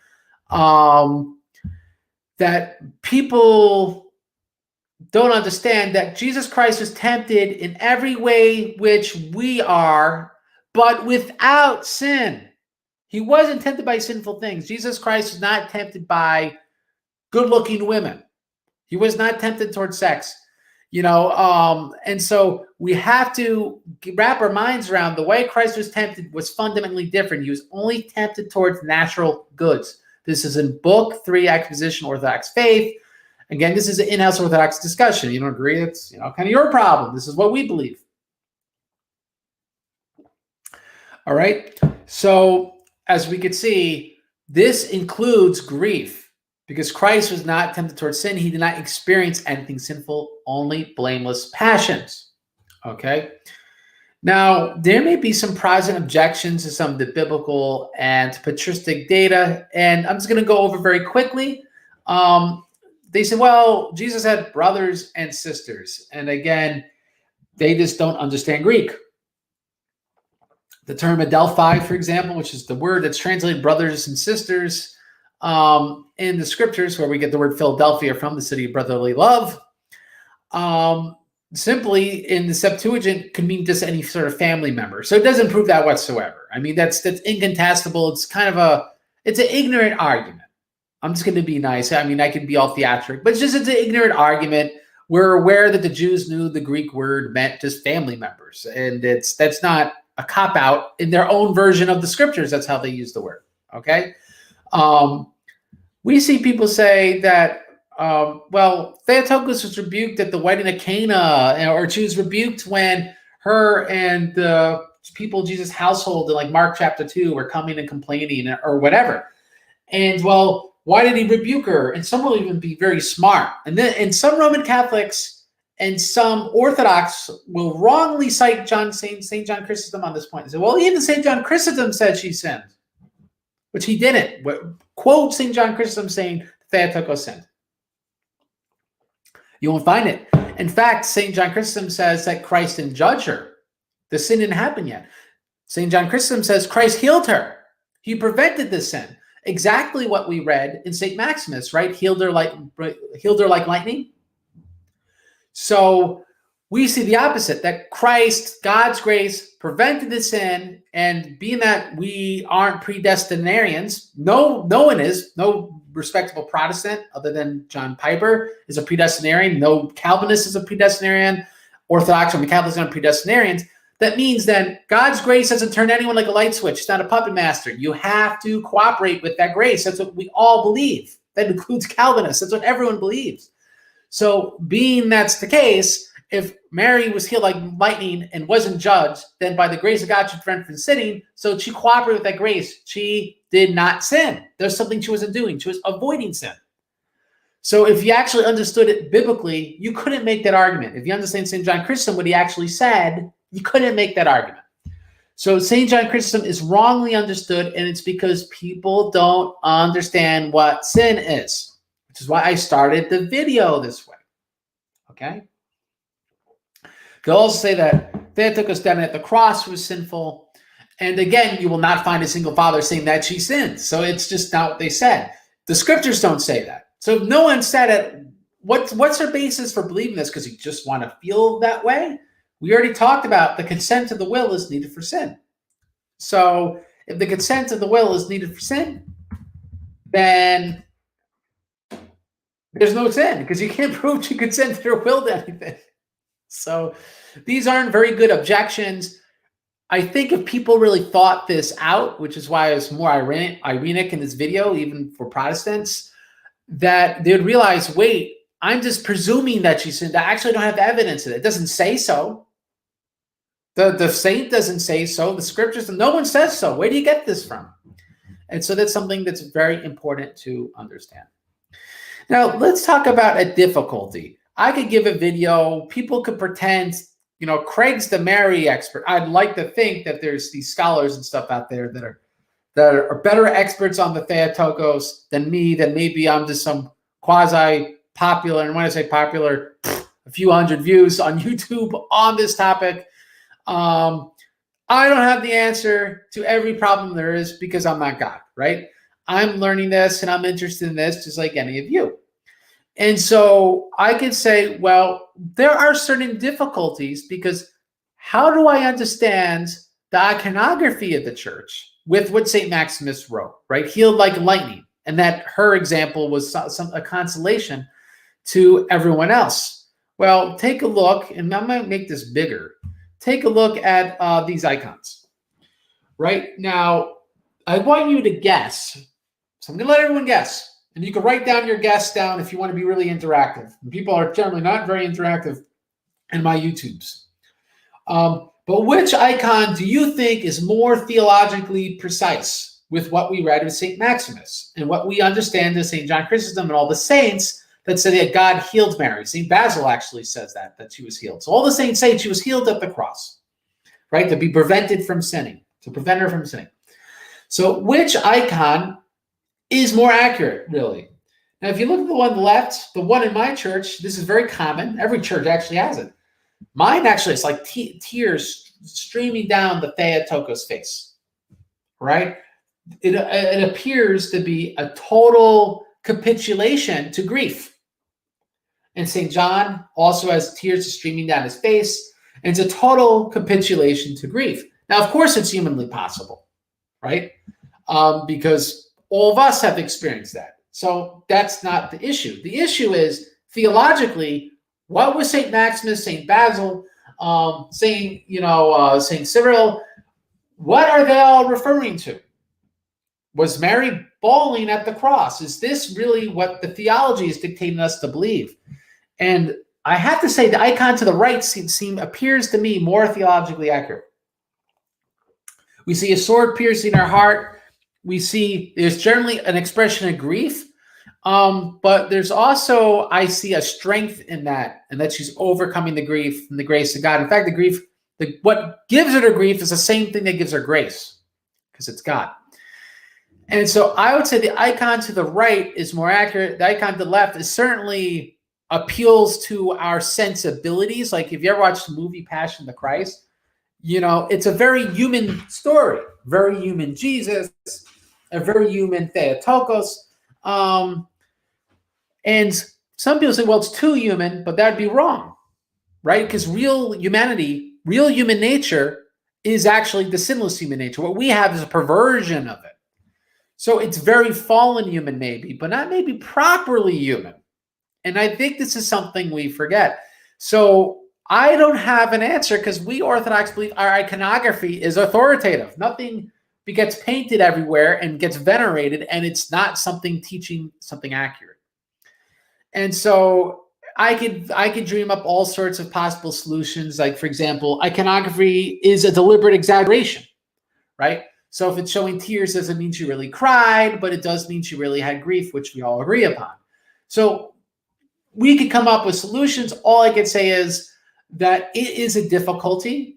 Speaker 1: That people don't understand that Jesus Christ was tempted in every way which we are, but without sin. He wasn't tempted by sinful things. Jesus Christ was not tempted by good-looking women. He was not tempted towards sex, and so we have to wrap our minds around the way Christ was tempted was fundamentally different. He was only tempted towards natural goods. This is in Book 3, Exposition Orthodox Faith. Again, this is an in-house Orthodox discussion. You don't agree? It's kind of your problem. This is what we believe. All right. So as we could see, this includes grief, because Christ was not tempted towards sin. He did not experience anything sinful, only blameless passions. Okay. Now, there may be some Protestant objections to some of the biblical and patristic data, and I'm just going to go over very quickly. They say, well, Jesus had brothers and sisters. And again, they just don't understand Greek. The term Adelphi, for example, which is the word that's translated brothers and sisters in the scriptures, where we get the word Philadelphia from, the city of brotherly love, simply in the Septuagint can mean just any sort of family member. So it doesn't prove that whatsoever. I mean, that's incontestable. It's kind of it's an ignorant argument. I'm just going to be nice. I mean, I could be all theatric, but it's an ignorant argument. We're aware that the Jews knew the Greek word meant just family members, and that's not a cop-out in their own version of the scriptures. That's how they use the word. Okay. We see people say that, Theotokos was rebuked at the wedding of Cana, or she was rebuked when her and the people of Jesus' household in Mark chapter 2 were coming and complaining or whatever. And well, why did he rebuke her? And some will even be very smart. And some Roman Catholics and some Orthodox will wrongly cite Saint John Chrysostom on this point. They say, well, even Saint John Chrysostom said she sinned, which he didn't. Quote Saint John Chrysostom saying Theotokos sinned. You won't find it. In fact, Saint John Chrysostom says that Christ didn't judge her. The sin didn't happen yet. Saint John Chrysostom says Christ healed her. He prevented the sin. Exactly what we read in Saint Maximus, right? Healed her like lightning. So we see the opposite, that Christ, God's grace, prevented the sin, and being that we aren't predestinarians, no one is, no respectable Protestant other than John Piper is a predestinarian, no Calvinist is a predestinarian, Orthodox and Catholics are predestinarians. That means then God's grace doesn't turn anyone like a light switch. It's not a puppet master. You have to cooperate with that grace. That's what we all believe. That includes Calvinists. That's what everyone believes. So being that's the case, if Mary was healed like lightning and wasn't judged, then by the grace of God, she prevent from sinning. So she cooperated with that grace. She did not sin. There's something she wasn't doing. She was avoiding sin. So if you actually understood it biblically, you couldn't make that argument. If you understand St. John Chrysostom, what he actually said, you couldn't make that argument. So St. John Chrysostom is wrongly understood, and it's because people don't understand what sin is, which is why I started the video this way. Okay? They'll also say that Theotokos down at the cross was sinful. And again, you will not find a single father saying that she sinned. So it's just not what they said. The scriptures don't say that. So if no one said it, what's their basis for believing this? Because you just want to feel that way? We already talked about the consent of the will is needed for sin. So if the consent of the will is needed for sin, then there's no sin because you can't prove she consented her will to anything. So these aren't very good objections. I think if people really thought this out, which is why I was more ironic in this video, even for Protestants, that they'd realize, wait, I'm just presuming that she sinned. I actually don't have the evidence of it. It doesn't say so. The saint doesn't say so. The scriptures, no one says so. Where do you get this from? And so that's something that's very important to understand. Now, let's talk about a difficulty. I could give a video. People could pretend, Craig's the Mary expert. I'd like to think that there's these scholars and stuff out there that are better experts on the Theotokos than me, that maybe I'm just some quasi-popular, and when I say popular, a few hundred views on YouTube on this topic. I don't have the answer to every problem there is because I'm not God, right? I'm learning this and I'm interested in this just like any of you. And so I could say, well, there are certain difficulties because how do I understand the iconography of the church with what Saint Maximus wrote, right? Healed like lightning. And that her example was a consolation to everyone else. Well, take a look, and I'm going to make this bigger. Take a look at these icons. Right now, I want you to guess. So I'm going to let everyone guess. And you can write down your guess down if you want to be really interactive. And people are generally not very interactive in my YouTubes. But which icon do you think is more theologically precise with what we read with St. Maximus and what we understand as St. John Chrysostom and all the saints that said that God healed Mary? St. Basil actually says that she was healed. So all the saints say she was healed at the cross, right? To be prevented from sinning, to prevent her from sinning. So which icon is more accurate, really? Now, if you look at the one on the left, the one in my church, this is very common. Every church actually has it. Mine actually, it's like tears streaming down the Theotokos face, right? It appears to be a total capitulation to grief. And St. John also has tears streaming down his face. And it's a total capitulation to grief. Now, of course, it's humanly possible, right? Because all of us have experienced that. So that's not the issue. The issue is, theologically, what was St. Maximus, St. Basil, St. Cyril, what are they all referring to? Was Mary bawling at the cross? Is this really what the theology is dictating us to believe? And I have to say the icon to the right appears to me more theologically accurate. We see a sword piercing her heart. we see there's generally an expression of grief, but there's also, I see a strength in that, and that she's overcoming the grief and the grace of God. In fact, the grief, what gives her the grief is the same thing that gives her grace, because it's God. And so I would say the icon to the right is more accurate. The icon to the left is certainly appeals to our sensibilities. Like if you ever watched the movie Passion of the Christ, you know, it's a very human story, very human Jesus, a very human Theotokos. And some people say, well, it's too human, but that'd be wrong, right? Because real humanity, real human nature is actually the sinless human nature. What we have is a perversion of it. So it's very fallen human maybe, but not maybe properly human. And I think this is something we forget. So I don't have an answer, because we Orthodox believe our iconography is authoritative. Nothing gets painted everywhere and gets venerated, and it's not something teaching something accurate. And so I could dream up all sorts of possible solutions. Like, for example, iconography is a deliberate exaggeration, right? So if it's showing tears, doesn't mean she really cried, but it does mean she really had grief, which we all agree upon. So we could come up with solutions. All I could say is that it is a difficulty.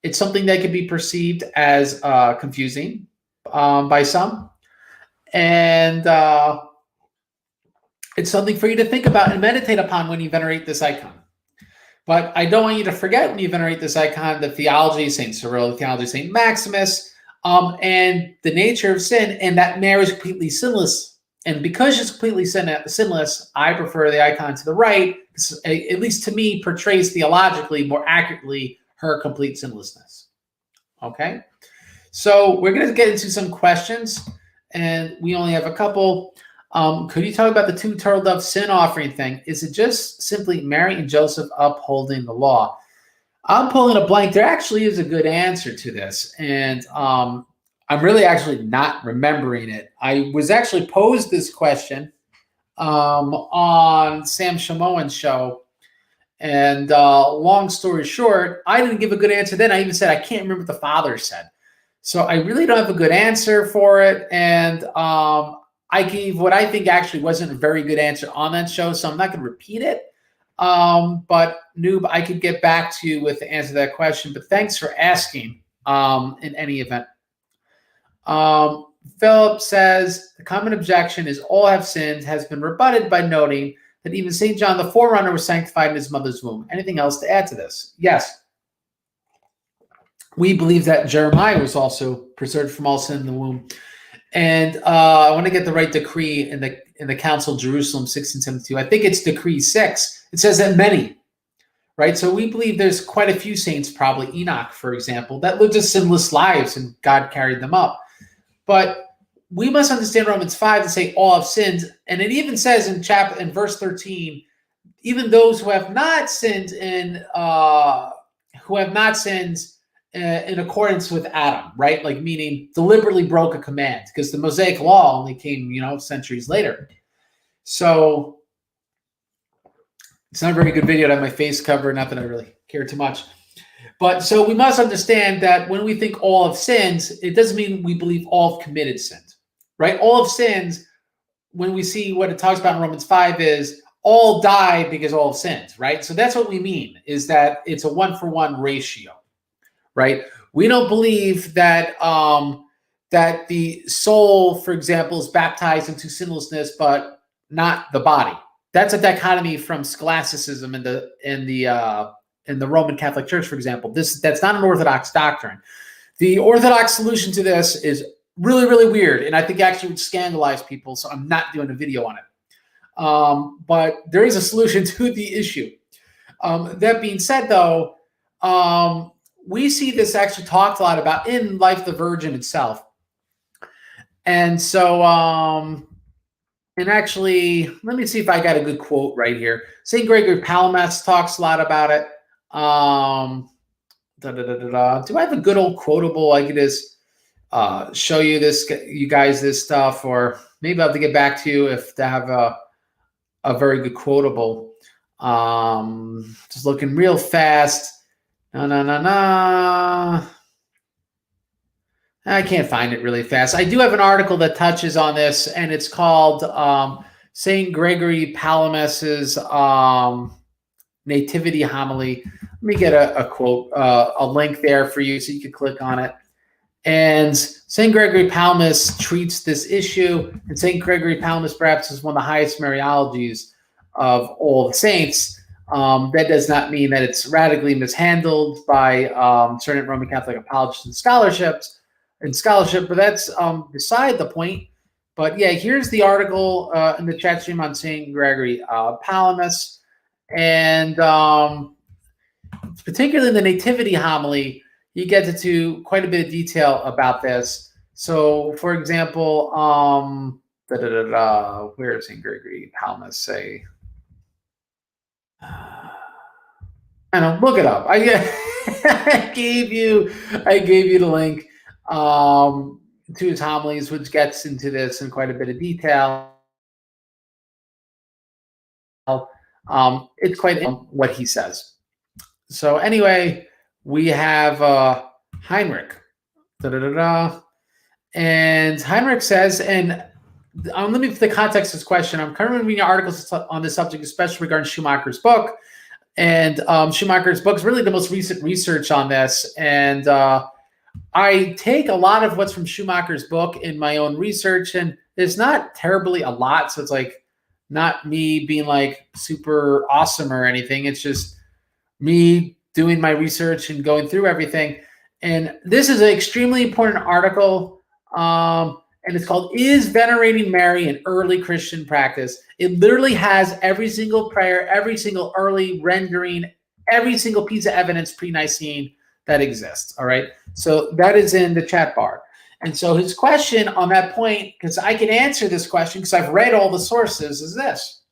Speaker 1: It's something that could be perceived as confusing by some. And it's something for you to think about and meditate upon when you venerate this icon. But I don't want you to forget, when you venerate this icon, the theology of Saint Cyril, the theology of Saint Maximus, and the nature of sin, and that Mary is completely sinless. And because she's completely sinless, I prefer the icon to the right, because at least to me, portrays theologically more accurately her complete sinlessness. Okay? So we're going to get into some questions, and we only have a couple. Could you talk about the two turtle dove sin offering thing? Is it just simply Mary and Joseph upholding the law? I'm pulling a blank. There actually is a good answer to this, and I'm really actually not remembering it. I was actually posed this question on Sam Shamoan's show, and long story short, I didn't give a good answer then. I even said I can't remember what the father said. So I really don't have a good answer for it, and I gave what I think actually wasn't a very good answer on that show, so I'm not going to repeat it. But Noob, I could get back to you with the answer to that question, but thanks for asking in any event. Philip says, the common objection is all have sinned has been rebutted by noting that even St. John the Forerunner was sanctified in his mother's womb. Anything else to add to this? Yes. We believe that Jeremiah was also preserved from all sin in the womb. And I want to get the right decree in the Council of Jerusalem, 1672. I think it's Decree 6. It says that many, right? So we believe there's quite a few saints, probably Enoch, for example, that lived just sinless lives and God carried them up. But we must understand Romans 5 to say all have sinned. And it even says in verse 13, even those who have not sinned in accordance with Adam, right? Like meaning deliberately broke a command, because the Mosaic law only came, centuries later. So it's not a very good video to have my face covered, not that I really care too much. But so we must understand that when we think all have sinned, it doesn't mean we believe all have committed sins, right? All have sinned, when we see what it talks about in Romans 5 is all die because all have sinned, right? So that's what we mean, is that it's a 1-for-1 ratio, right? We don't believe that that the soul, for example, is baptized into sinlessness, but not the body. That's a dichotomy from scholasticism in the Roman Catholic Church, for example. That's not an Orthodox doctrine. The Orthodox solution to this is really, really weird, and I think actually would scandalize people, so I'm not doing a video on it. But there is a solution to the issue. That being said, though, we see this actually talked a lot about in Life of the Virgin itself. And so, and actually, let me see if I got a good quote right here. St. Gregory Palamas talks a lot about it. Do I have a good old quotable I could just show you guys this stuff, or maybe I'll have to get back to you if to have a very good quotable. Just looking real fast. No. I can't find it really fast. I do have an article that touches on this, and it's called Saint Gregory Palamas's Nativity Homily. Let me get a quote, a link there for you so you can click on it. And St. Gregory Palamas treats this issue, and St. Gregory Palamas perhaps is one of the highest Mariologies of all the saints. That does not mean that it's radically mishandled by certain Roman Catholic apologists and scholarship, but that's beside the point. But yeah, here's the article in the chat stream on St. Gregory Palamas, and particularly in the Nativity Homily, you get into quite a bit of detail about this. So, for example, where is St. Gregory Palamas say? I don't know, look it up. I gave you the link to his homilies, which gets into this in quite a bit of detail. It's quite what he says. So anyway, we have Heinrich. And Heinrich says, and let me put the context of this question. I'm currently reading articles on this subject, especially regarding Schumacher's book. And Schumacher's book is really the most recent research on this. And I take a lot of what's from Schumacher's book in my own research, and there's not terribly a lot. So it's like not me being like super awesome or anything. It's just me doing my research and going through everything. And this is an extremely important article. And it's called, Is Venerating Mary an Early Christian Practice? It literally has every single prayer, every single early rendering, every single piece of evidence pre-Nicene that exists. All right. So that is in the chat bar. And so his question on that point, because I can answer this question because I've read all the sources, is this.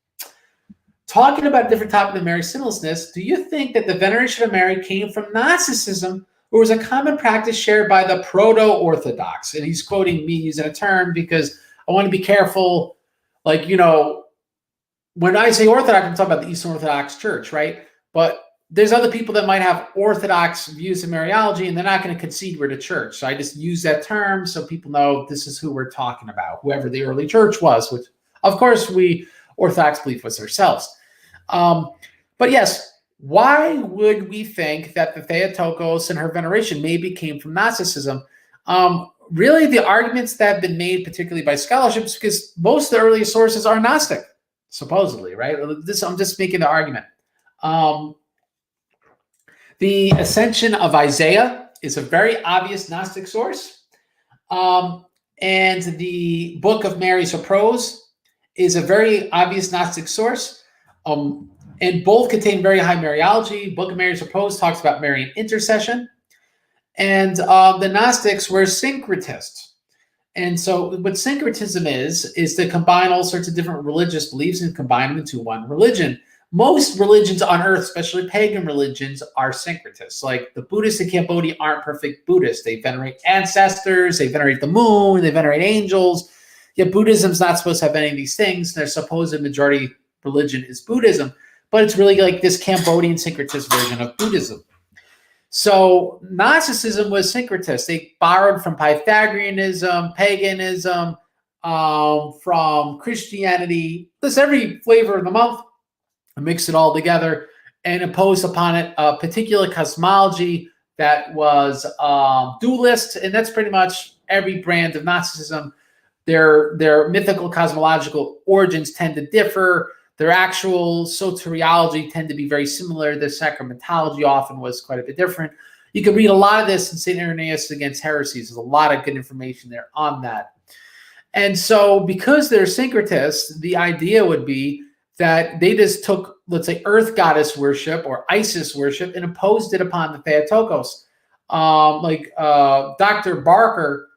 Speaker 1: Talking about a different topic than Mary's sinlessness, do you think that the veneration of Mary came from Gnosticism or was a common practice shared by the proto-Orthodox? And he's quoting me using a term because I want to be careful. Like, you know, when I say Orthodox, I'm talking about the Eastern Orthodox Church, right? But there's other people that might have Orthodox views of Mariology, and they're not going to concede we're the church. So I just use that term so people know this is who we're talking about, whoever the early church was, which, of course, we Orthodox believe was ourselves. But yes, why would we think that the Theotokos and her veneration maybe came from Gnosticism? Really, the arguments that have been made, particularly by scholarships, because most of the earliest sources are Gnostic, supposedly, right? I'm just making the argument. The Ascension of Isaiah is a very obvious Gnostic source. And the Book of Mary's Prose is a very obvious Gnostic source. And both contain very high Mariology. Book of Mary's Prose talks about Marian intercession. And the Gnostics were syncretists. And so what syncretism is to combine all sorts of different religious beliefs and combine them into one religion. Most religions on earth, especially pagan religions, are syncretists. Like the Buddhists in Cambodia aren't perfect Buddhists. They venerate ancestors, they venerate the moon, they venerate angels. Yet Buddhism's not supposed to have any of these things. Their supposed majority religion is Buddhism, but it's really like this Cambodian syncretist version of Buddhism. So Gnosticism was syncretist. They borrowed from Pythagoreanism, paganism, from Christianity, just every flavor of the month, mixed it all together and imposed upon it a particular cosmology that was dualist, and that's pretty much every brand of Gnosticism. Their mythical cosmological origins tend to differ. Their actual soteriology tend to be very similar. Their sacramentology often was quite a bit different. You can read a lot of this in St. Irenaeus Against Heresies. There's a lot of good information there on that. And so because they're syncretists, the idea would be that they just took, let's say, earth goddess worship or Isis worship and imposed it upon the Theotokos. Dr. Barker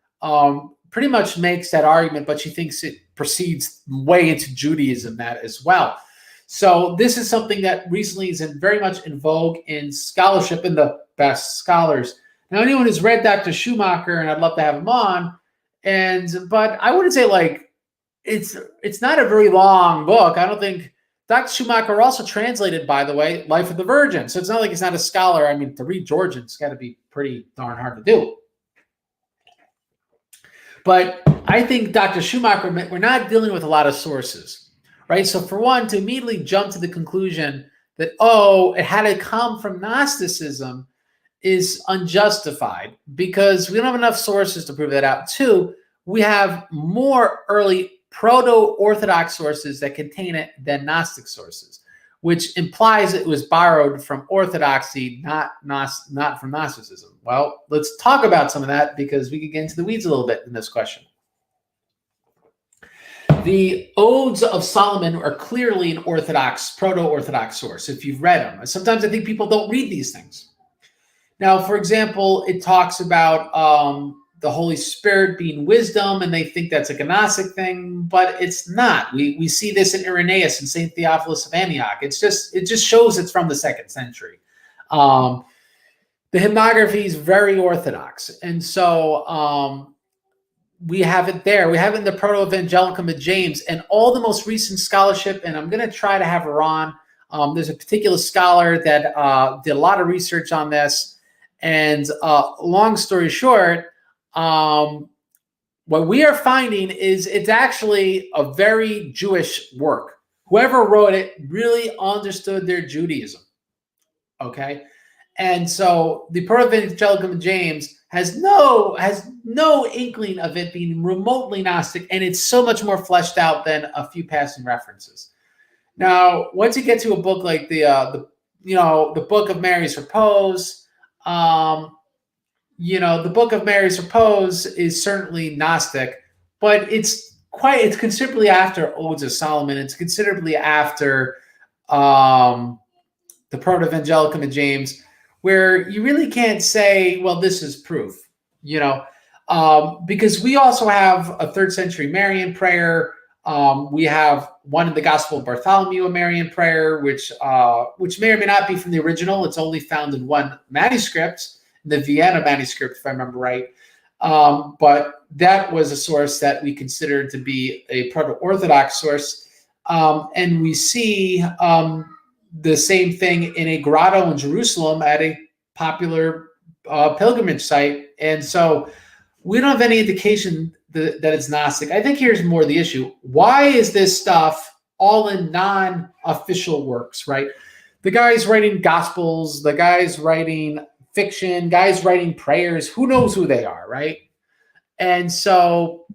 Speaker 1: pretty much makes that argument, but she thinks it proceeds way into Judaism that as well. So this is something that recently is very much in vogue in scholarship and the best scholars. Now, anyone who's read Dr. Schumacher, and I'd love to have him on, but I wouldn't say like it's not a very long book. I don't think Dr. Schumacher also translated, by the way, Life of the Virgin. So it's not like he's not a scholar. I mean, to read Georgian, it's got to be pretty darn hard to do. But I think Dr. Schumacher, we're not dealing with a lot of sources, right? So for one, to immediately jump to the conclusion that, oh, it had to come from Gnosticism is unjustified because we don't have enough sources to prove that out. Two, we have more early proto-Orthodox sources that contain it than Gnostic sources, which implies it was borrowed from Orthodoxy, not from Gnosticism. Well, let's talk about some of that because we can get into the weeds a little bit in this question. The Odes of Solomon are clearly an Orthodox, proto-Orthodox source, if you've read them. Sometimes I think people don't read these things. Now, for example, it talks about the Holy Spirit being wisdom, and they think that's a Gnostic thing, but it's not. We see this in Irenaeus and Saint Theophilus of Antioch. It just shows it's from the 2nd century. The hymnography is very Orthodox, and so we have it there. We have it in the Proto-Evangelicum of James, and all the most recent scholarship, and I'm going to try to have her on. There's a particular scholar that did a lot of research on this, and long story short, what we are finding is it's actually a very Jewish work. Whoever wrote it really understood their Judaism, okay? And so the Proto-Evangelicum of James has no inkling of it being remotely Gnostic, and it's so much more fleshed out than a few passing references. Now, once you get to a book like the Book of Mary's Repose, the Book of Mary's Repose is certainly Gnostic, but it's considerably after Odes of Solomon. It's considerably after the Proto-Evangelicum of James, where you really can't say, well, this is proof, because we also have a 3rd century Marian prayer. We have one in the Gospel of Bartholomew, a Marian prayer, which may or may not be from the original. It's only found in one manuscript, the Vienna manuscript, if I remember right. But that was a source that we considered to be a proto-Orthodox source. And we see the same thing in a grotto in Jerusalem at a popular pilgrimage site. And so we don't have any indication that it's Gnostic. I think here's more the issue. Why is this stuff all in non-official works, right? The guy's writing gospels, the guy's writing fiction, guys writing prayers, who knows who they are, right? And so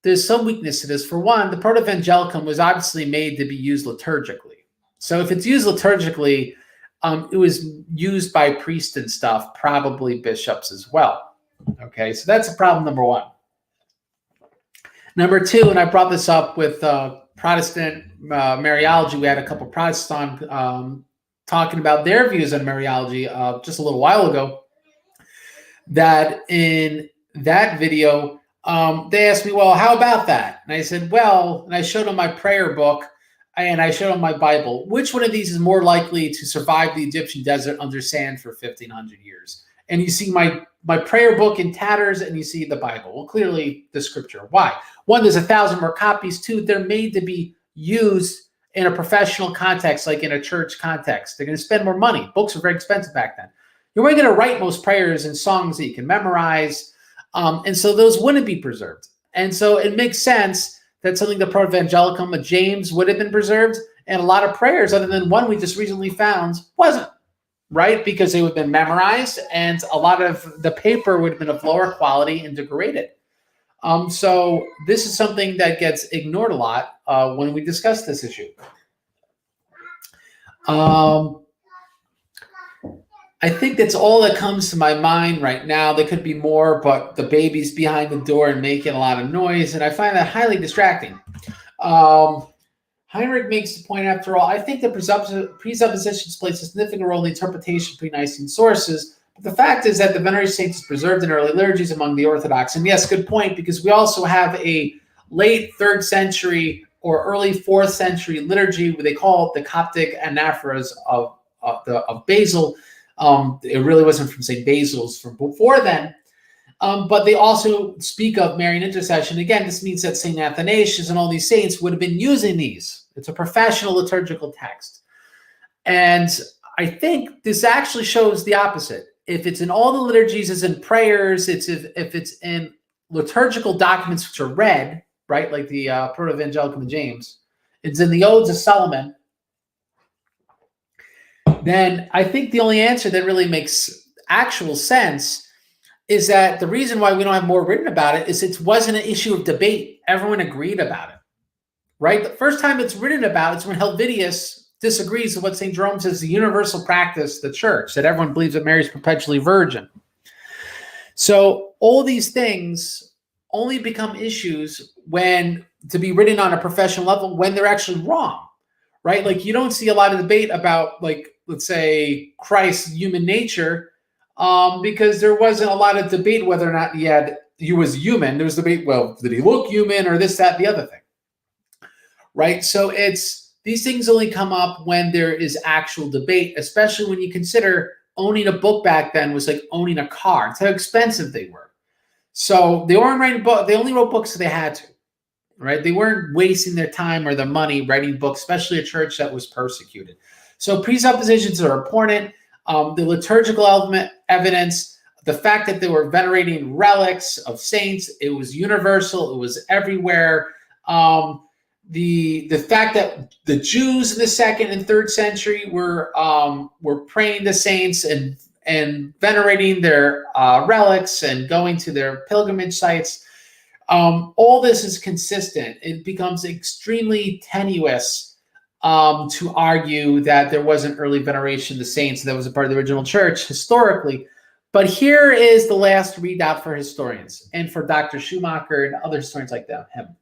Speaker 1: there's some weakness to this. For one, the Proto-Evangelicum was obviously made to be used liturgically. So if it's used liturgically, it was used by priests and stuff, probably bishops as well. Okay, so that's problem number one. Number two, and I brought this up with Protestant Mariology. We had a couple of Protestants talking about their views on Mariology just a little while ago. That in that video, they asked me, well, how about that? And I said, well, and I showed them my prayer book and I showed them my Bible. Which one of these is more likely to survive the Egyptian desert under sand for 1,500 years? And you see my prayer book in tatters and you see the Bible. Well, clearly the scripture. Why? One, there's 1,000 more copies. Two, they're made to be used in a professional context, like in a church context. They're going to spend more money. Books were very expensive back then. You're only going to write most prayers and songs that you can memorize. And so those wouldn't be preserved. And so it makes sense that something the Proto-Evangelicum of James would have been preserved, and a lot of prayers, other than one we just recently found, wasn't, right? Because they would have been memorized, and a lot of the paper would have been of lower quality and degraded. So this is something that gets ignored a lot when we discuss this issue. I think that's all that comes to my mind right now. There could be more, but the baby's behind the door and making a lot of noise, and I find that highly distracting. Heinrich makes the point, after all, I think that presuppositions play a significant role in the interpretation of pre-Nicene sources, but the fact is that the Venerable Saints is preserved in early liturgies among the Orthodox. And yes, good point, because we also have a late 3rd century or early 4th century liturgy, where they call it the Coptic anaphoras of Basil. It really wasn't from St. Basil's, from before then. But they also speak of Marian intercession. Again, this means that St. Athanasius and all these saints would have been using these. It's a professional liturgical text. And I think this actually shows the opposite. If it's in all the liturgies, it's in prayers, if it's in liturgical documents which are read, right, like the Proto-Evangelium of James, it's in the Odes of Solomon, then I think the only answer that really makes actual sense is that the reason why we don't have more written about it is it wasn't an issue of debate. Everyone agreed about it, right? The first time it's written about is when Helvidius disagrees with what St. Jerome says the universal practice of the church, that everyone believes that Mary is perpetually virgin. So all these things only become issues when, to be written on a professional level, when they're actually wrong, right? Like you don't see a lot of debate about, like, let's say, Christ's human nature, because there wasn't a lot of debate whether or not he was human. There was debate, well, did he look human or this, that, the other thing, right? So these things only come up when there is actual debate, especially when you consider owning a book back then was like owning a car. It's how expensive they were. So they weren't writing books. They only wrote books if they had to, right? They weren't wasting their time or their money writing books, especially a church that was persecuted. So presuppositions are important. The liturgical evidence, the fact that they were venerating relics of saints, it was universal, it was everywhere. The fact that the Jews in the 2nd and 3rd century were praying to saints and venerating their relics and going to their pilgrimage sites, all this is consistent. It becomes extremely tenuous to argue that there wasn't early veneration of the saints that was a part of the original church historically. But here is the last readout for historians and for Dr. Schumacher and other historians like him.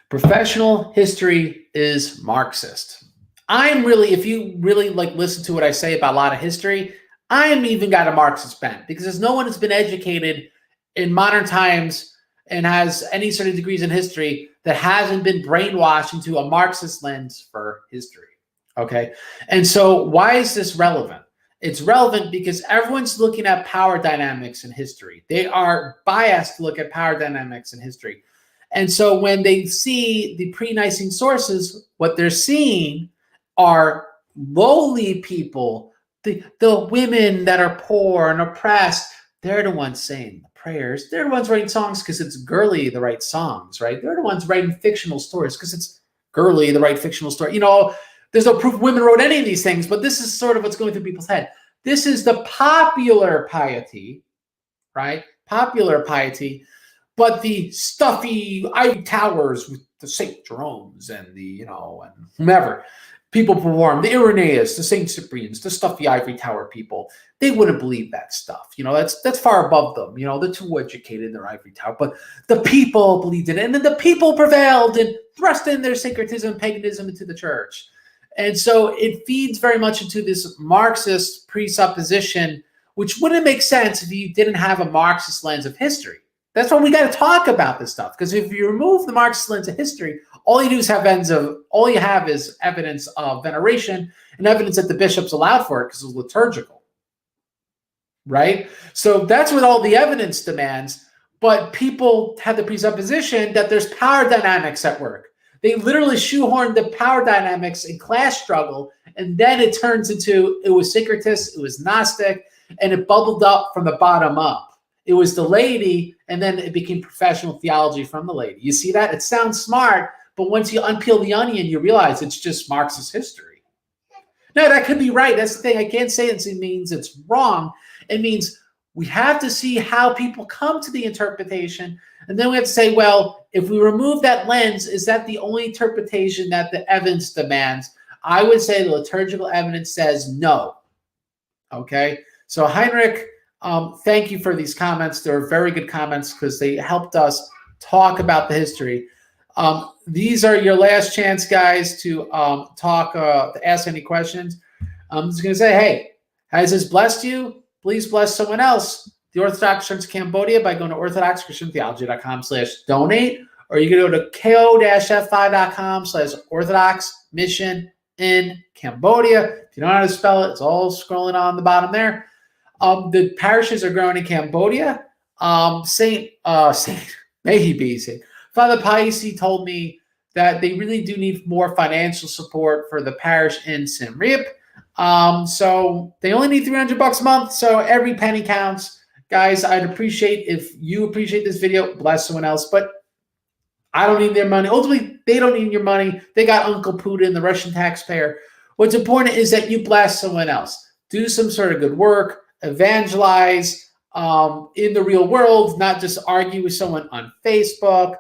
Speaker 1: Professional history is Marxist. If you really like listen to what I say about a lot of history, I'm even got a Marxist bent, because there's no one that's been educated in modern times and has any sort of degrees in history that hasn't been brainwashed into a Marxist lens for history, okay? And so why is this relevant? It's relevant because everyone's looking at power dynamics in history. They are biased to look at power dynamics in history. And so when they see the pre-Nicene sources, what they're seeing are lowly people, the women that are poor and oppressed. They're the ones saying the prayers. They're the ones writing songs because it's girly to write songs, right? They're the ones writing fictional stories because it's girly to write fictional story. You know, there's no proof women wrote any of these things, but this is sort of what's going through people's head. This is the popular piety, right? Popular piety. But the stuffy ivory towers with the St. Jeromes and and whomever people perform, the Irenaeus, the St. Cyprians, the stuffy ivory tower people, they wouldn't believe that stuff. That's far above them. They're too educated in their ivory tower. But the people believed in it, and then the people prevailed and thrust in their syncretism and paganism into the church. And so it feeds very much into this Marxist presupposition, which wouldn't make sense if you didn't have a Marxist lens of history. That's why we got to talk about this stuff, because if you remove the Marxist lens of history, all you have is evidence of veneration and evidence that the bishops allowed for it because it was liturgical, right? So that's what all the evidence demands. But people have the presupposition that there's power dynamics at work. They literally shoehorn the power dynamics in class struggle, and then it turns into it was syncretist, it was Gnostic, and it bubbled up from the bottom up. It was the laity, and then it became professional theology from the laity. You see that? It sounds smart, but once you unpeel the onion, you realize it's just Marxist history. No, that could be right. That's the thing. I can't say it means it's wrong. It means we have to see how people come to the interpretation, and then we have to say, well, if we remove that lens, is that the only interpretation that the evidence demands? I would say the liturgical evidence says no. Okay? So Heinrich, thank you for these comments. They're very good comments because they helped us talk about the history. These are your last chance, guys, to to ask any questions. I'm just going to say, hey, has this blessed you? Please bless someone else. The Orthodox Church of Cambodia by going to orthodoxchristiantheology.com/donate, or you can go to ko-fi.com/Orthodox Mission in Cambodia. If you don't know how to spell it, it's all scrolling on the bottom there. The parishes are growing in Cambodia. Saint, may he be Saint. Father Paisi told me that they really do need more financial support for the parish in Siem Reap. So they only need $300 a month. So every penny counts. guys, I'd appreciate if you appreciate this video, bless someone else, but I don't need their money. Ultimately, they don't need your money. They got Uncle Putin, the Russian taxpayer. What's important is that you bless someone else. Do some sort of good work, evangelize in the real world, not just argue with someone on Facebook.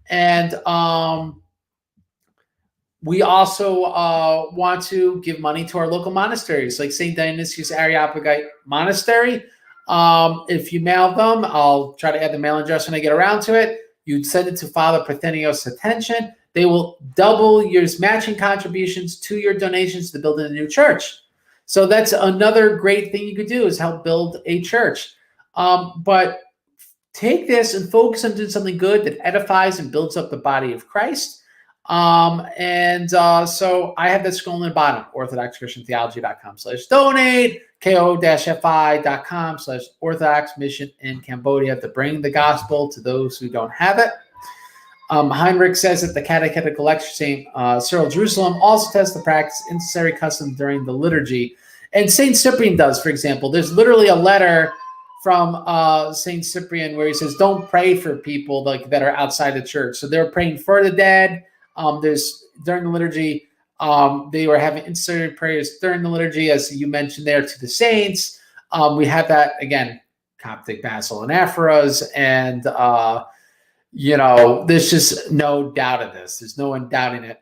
Speaker 1: And we also want to give money to our local monasteries, like St. Dionysius Areopagite Monastery. If you mail them, I'll try to add the mailing address when I get around to it. You'd send it to Father Parthenios' attention. They will double your matching contributions to your donations to building a new church. So that's another great thing you could do, is help build a church. But take this and focus on doing something good that edifies and builds up the body of Christ. So I have that scroll in the bottom, orthodoxchristiantheology.com/donate, ko-fi.com/Orthodox Mission in Cambodia, to bring the gospel to those who don't have it. Heinrich says that the catechetical lecture, St. Cyril Jerusalem, also tests the practice necessary custom during the liturgy. And St. Cyprian does, for example. There's literally a letter from St. Cyprian where he says, don't pray for people like that are outside the church. So they're praying for the dead. During the liturgy, they were having inserted prayers during the liturgy, as you mentioned there, to the saints. We have that, again, Coptic Basil and Aphoras, and there's just no doubt of this. There's no one doubting it.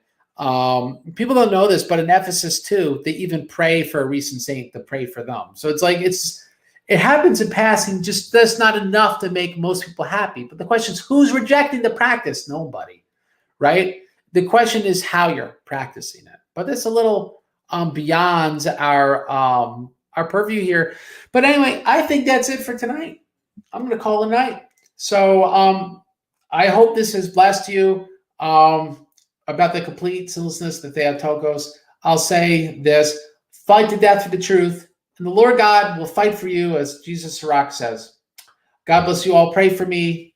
Speaker 1: People don't know this, but in Ephesus too, they even pray for a recent saint to pray for them. So it's like it happens in passing, just that's not enough to make most people happy. But the question is, who's rejecting the practice? Nobody, right? The question is how you're practicing it. But that's a little beyond our purview here. But anyway, I think that's it for tonight. I'm going to call it a night. So I hope this has blessed you about the complete sinlessness, the Theotokos. I'll say this: fight to death for the truth, and the Lord God will fight for you, as Jesus Sirach says. God bless you all. Pray for me.